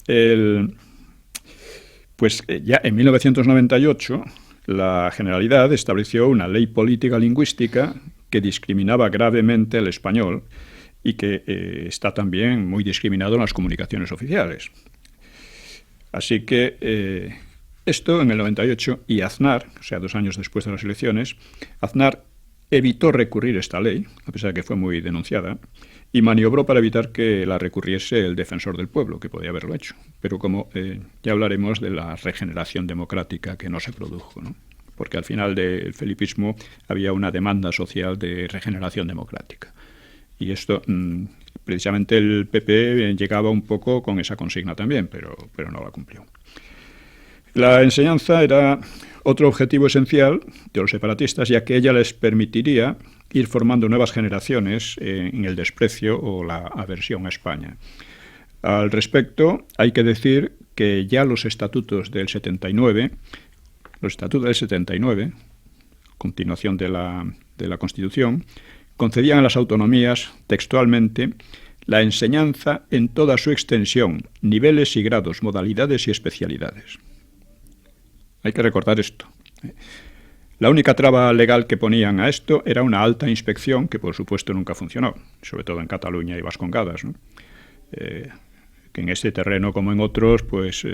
pues ya en 1998 la Generalidad estableció una ley política lingüística que discriminaba gravemente el español y que está también muy discriminado en las comunicaciones oficiales. Así que esto en el 98 y Aznar, o sea, 2 años después de las elecciones, Aznar evitó recurrir esta ley, a pesar de que fue muy denunciada, y maniobró para evitar que la recurriese el defensor del pueblo, que podía haberlo hecho. Pero como ya hablaremos de la regeneración democrática que no se produjo, ¿no? Porque al final del felipismo había una demanda social de regeneración democrática. Y esto, precisamente el PP llegaba un poco con esa consigna también, pero no la cumplió. La enseñanza era otro objetivo esencial de los separatistas, ya que ella les permitiría ir formando nuevas generaciones en el desprecio o la aversión a España. Al respecto, hay que decir que ya los estatutos del 79, continuación de la Constitución, concedían a las autonomías, textualmente, la enseñanza en toda su extensión, niveles y grados, modalidades y especialidades. Hay que recordar esto. La única traba legal que ponían a esto era una alta inspección, que por supuesto nunca funcionó, sobre todo en Cataluña y Vascongadas, ¿no? Que en este terreno, como en otros, pues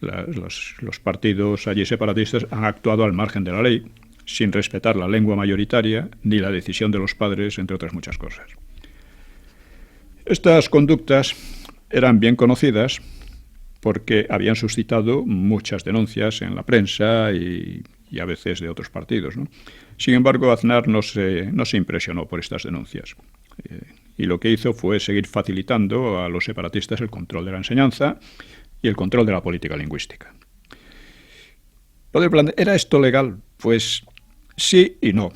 los partidos allí separatistas han actuado al margen de la ley, sin respetar la lengua mayoritaria ni la decisión de los padres, entre otras muchas cosas. Estas conductas eran bien conocidas porque habían suscitado muchas denuncias en la prensa y a veces de otros partidos, ¿no? Sin embargo, Aznar no se impresionó por estas denuncias y lo que hizo fue seguir facilitando a los separatistas el control de la enseñanza y el control de la política lingüística. ¿Era esto legal? Pues sí y no.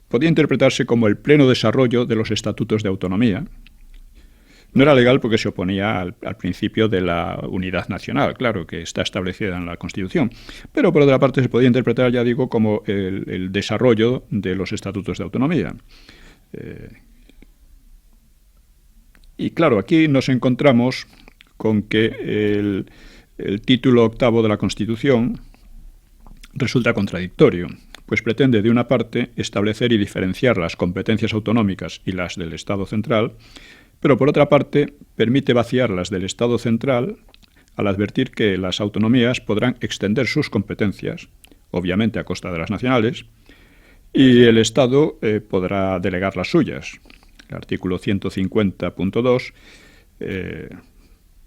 Podía interpretarse como el pleno desarrollo de los estatutos de autonomía No era legal porque se oponía al principio de la unidad nacional, claro, que está establecida en la Constitución. Pero, por otra parte, se podía interpretar, ya digo, como el desarrollo de los estatutos de autonomía. Y, claro, aquí nos encontramos con que el título 8º de la Constitución resulta contradictorio, pues pretende, de una parte, establecer y diferenciar las competencias autonómicas y las del Estado central, pero, por otra parte, permite vaciar las del Estado central al advertir que las autonomías podrán extender sus competencias, obviamente a costa de las nacionales, y el Estado podrá delegar las suyas. El artículo 150.2,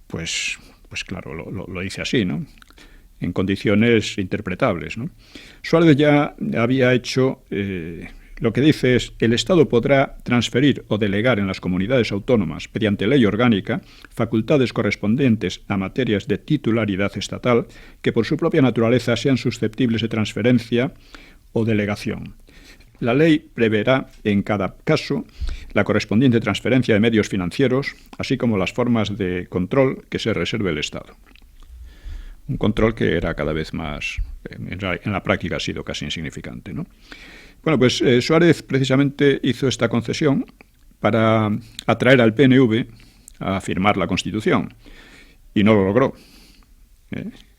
pues claro, lo dice así, ¿no? En condiciones interpretables, ¿no? Suárez ya había hecho... Lo que dice es: el Estado podrá transferir o delegar en las comunidades autónomas, mediante ley orgánica, facultades correspondientes a materias de titularidad estatal que por su propia naturaleza sean susceptibles de transferencia o delegación. La ley preverá en cada caso la correspondiente transferencia de medios financieros, así como las formas de control que se reserve el Estado. Un control que era cada vez más, en la práctica ha sido casi insignificante, ¿no? Bueno, pues Suárez precisamente hizo esta concesión para atraer al PNV a firmar la Constitución, y no lo logró,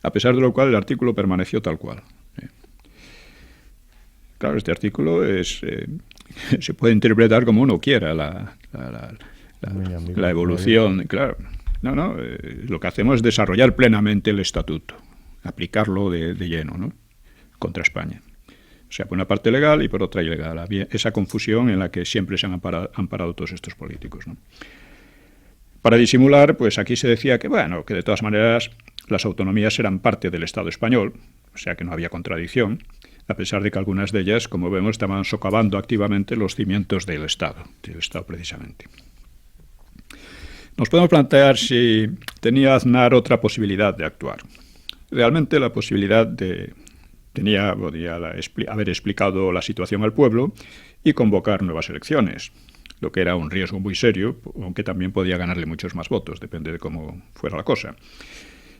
a pesar de lo cual el artículo permaneció tal cual. Claro, este artículo se puede interpretar como uno quiera, la evolución, claro. Lo que hacemos es desarrollar plenamente el estatuto, aplicarlo de lleno, ¿no?, contra España. O sea, por una parte legal y por otra ilegal. Había esa confusión en la que siempre se han amparado todos estos políticos, ¿no? Para disimular, pues aquí se decía que, bueno, que de todas maneras las autonomías eran parte del Estado español, o sea que no había contradicción, a pesar de que algunas de ellas, como vemos, estaban socavando activamente los cimientos del Estado precisamente. Nos podemos plantear si tenía Aznar otra posibilidad de actuar. Realmente la posibilidad podía haber explicado la situación al pueblo y convocar nuevas elecciones, lo que era un riesgo muy serio, aunque también podía ganarle muchos más votos, depende de cómo fuera la cosa.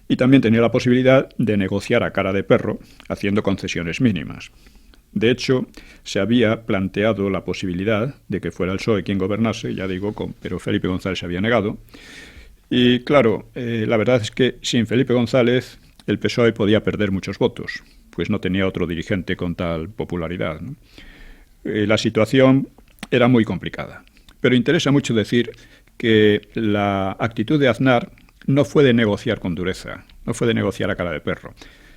Y también tenía la posibilidad de negociar a cara de perro, haciendo concesiones mínimas. De hecho, se había planteado la posibilidad de que fuera el PSOE quien gobernase, ya digo, pero Felipe González se había negado. Y claro, la verdad es que sin Felipe González el PSOE podía perder muchos votos, pues no tenía otro dirigente con tal popularidad, ¿no? La situación era muy complicada. Pero interesa mucho decir que la actitud de Aznar no fue de negociar con dureza, no fue de negociar a cara de perro.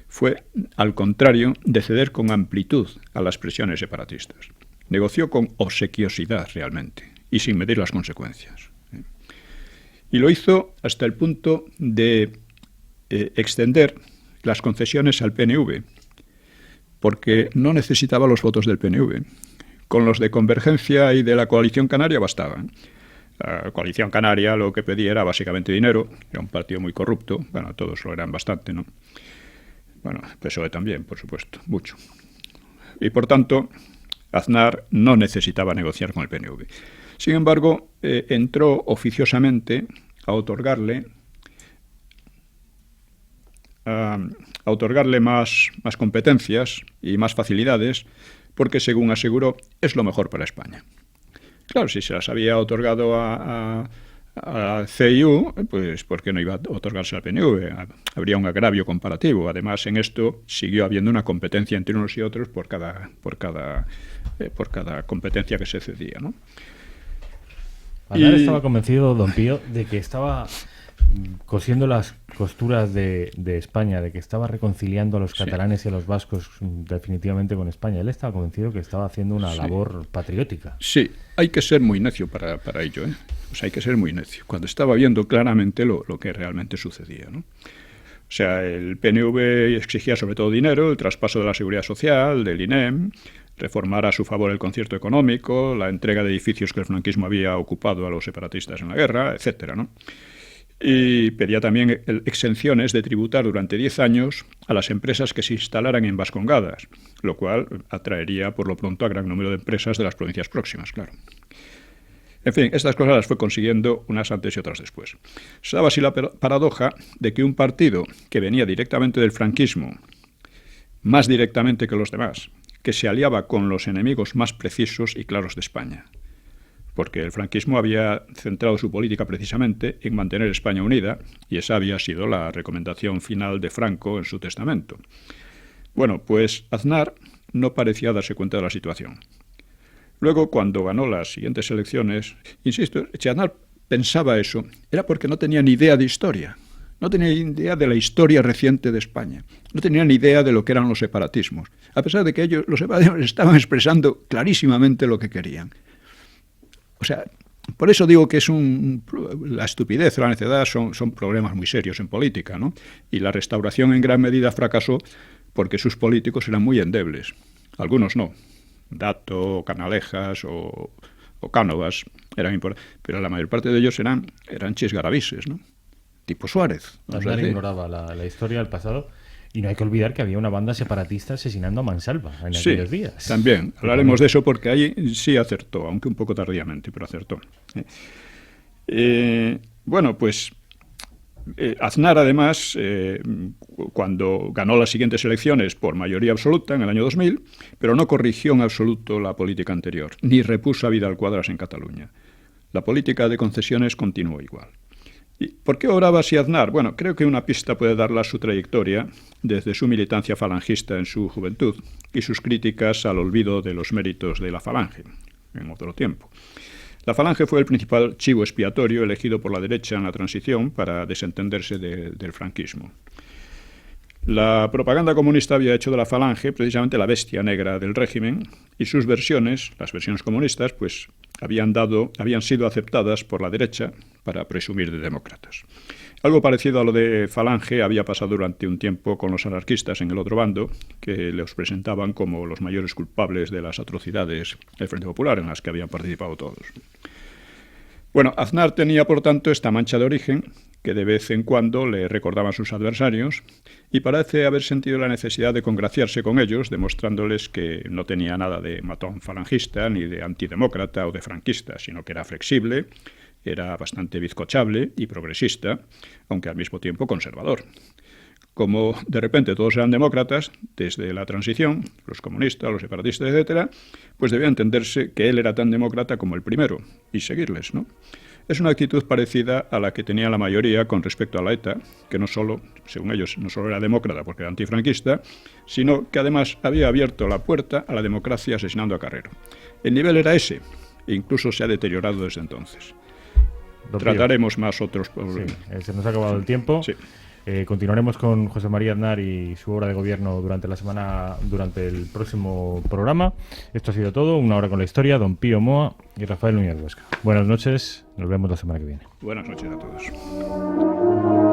Fue, al contrario, de ceder con amplitud a las presiones separatistas. Negoció con obsequiosidad realmente y sin medir las consecuencias. Y lo hizo hasta el punto de extender las concesiones al PNV, porque no necesitaba los votos del PNV. Con los de Convergencia y de la Coalición Canaria bastaban. La Coalición Canaria lo que pedía era básicamente dinero, era un partido muy corrupto, bueno, todos lo eran bastante, ¿no? Bueno, PSOE también, por supuesto, mucho. Y por tanto, Aznar no necesitaba negociar con el PNV. Sin embargo, entró oficiosamente a otorgarle más competencias y más facilidades, porque, según aseguró, es lo mejor para España. Claro, si se las había otorgado a CIU, pues ¿por qué no iba a otorgarse al PNV? Habría un agravio comparativo. Además, en esto siguió habiendo una competencia entre unos y otros por cada competencia que se cedía, ¿no? Aznar estaba convencido, don Pío, de que estaba cosiendo las costuras de España, de que estaba reconciliando a los catalanes y a los vascos definitivamente con España. Él estaba convencido que estaba haciendo una labor patriótica. Sí, hay que ser muy necio para ello, ¿eh? O sea, hay que ser muy necio, cuando estaba viendo claramente lo que realmente sucedía, ¿no? O sea, el PNV exigía sobre todo dinero, el traspaso de la Seguridad Social, del INEM, reformar a su favor el concierto económico, la entrega de edificios que el franquismo había ocupado a los separatistas en la guerra, etcétera, ¿no? Y pedía también exenciones de tributar durante 10 años a las empresas que se instalaran en Vascongadas, lo cual atraería por lo pronto a gran número de empresas de las provincias próximas, claro. En fin, estas cosas las fue consiguiendo unas antes y otras después. Se daba así la paradoja de que un partido que venía directamente del franquismo, más directamente que los demás, que se aliaba con los enemigos más precisos y claros de España, porque el franquismo había centrado su política precisamente en mantener España unida, y esa había sido la recomendación final de Franco en su testamento. Bueno, pues Aznar no parecía darse cuenta de la situación. Luego, cuando ganó las siguientes elecciones, insisto, si Aznar pensaba eso, era porque no tenía ni idea de historia. No tenía ni idea de la historia reciente de España. No tenía ni idea de lo que eran los separatismos. A pesar de que ellos, los separatismos, estaban expresando clarísimamente lo que querían. O sea, por eso digo que la estupidez o la necedad son problemas muy serios en política, ¿no? Y la Restauración en gran medida fracasó porque sus políticos eran muy endebles. Algunos no. Dato, Canalejas o Cánovas eran importantes, pero la mayor parte de ellos eran chisgarabises, ¿no? Tipo Suárez. Aznar ignoraba la historia, el pasado, y no hay que olvidar que había una banda separatista asesinando a mansalva en aquellos días. También hablaremos de eso porque ahí sí acertó, aunque un poco tardíamente, pero acertó. Bueno, pues Aznar, además, cuando ganó las siguientes elecciones por mayoría absoluta en el año 2000, pero no corrigió en absoluto la política anterior, ni repuso a Vidal Quadras en Cataluña. La política de concesiones continuó igual. ¿Y por qué obraba así Aznar? Bueno, creo que una pista puede darla su trayectoria desde su militancia falangista en su juventud y sus críticas al olvido de los méritos de la Falange en otro tiempo. La Falange fue el principal chivo expiatorio elegido por la derecha en la transición para desentenderse del franquismo. La propaganda comunista había hecho de la Falange precisamente la bestia negra del régimen, y sus versiones, las versiones comunistas, pues habían sido aceptadas por la derecha para presumir de demócratas. Algo parecido a lo de Falange había pasado durante un tiempo con los anarquistas en el otro bando, que los presentaban como los mayores culpables de las atrocidades del Frente Popular en las que habían participado todos. Bueno, Aznar tenía, por tanto, esta mancha de origen que de vez en cuando le recordaban sus adversarios, y parece haber sentido la necesidad de congraciarse con ellos, demostrándoles que no tenía nada de matón falangista, ni de antidemócrata o de franquista, sino que era flexible, era bastante bizcochable y progresista, aunque al mismo tiempo conservador. Como de repente todos eran demócratas, desde la transición, los comunistas, los separatistas, etcétera, pues debía entenderse que él era tan demócrata como el primero, y seguirles, ¿no? Es una actitud parecida a la que tenía la mayoría con respecto a la ETA, que no solo, según ellos, no solo era demócrata porque era antifranquista, sino que además había abierto la puerta a la democracia asesinando a Carrero. El nivel era ese, e incluso se ha deteriorado desde entonces. Trataremos más otros problemas. Sí, se nos ha acabado el tiempo. Sí. Continuaremos con José María Aznar y su obra de gobierno durante el próximo programa. Esto ha sido todo. Una hora con la historia. Don Pío Moa y Rafael Núñez Huesca. Buenas noches. Nos vemos la semana que viene. Buenas noches a todos.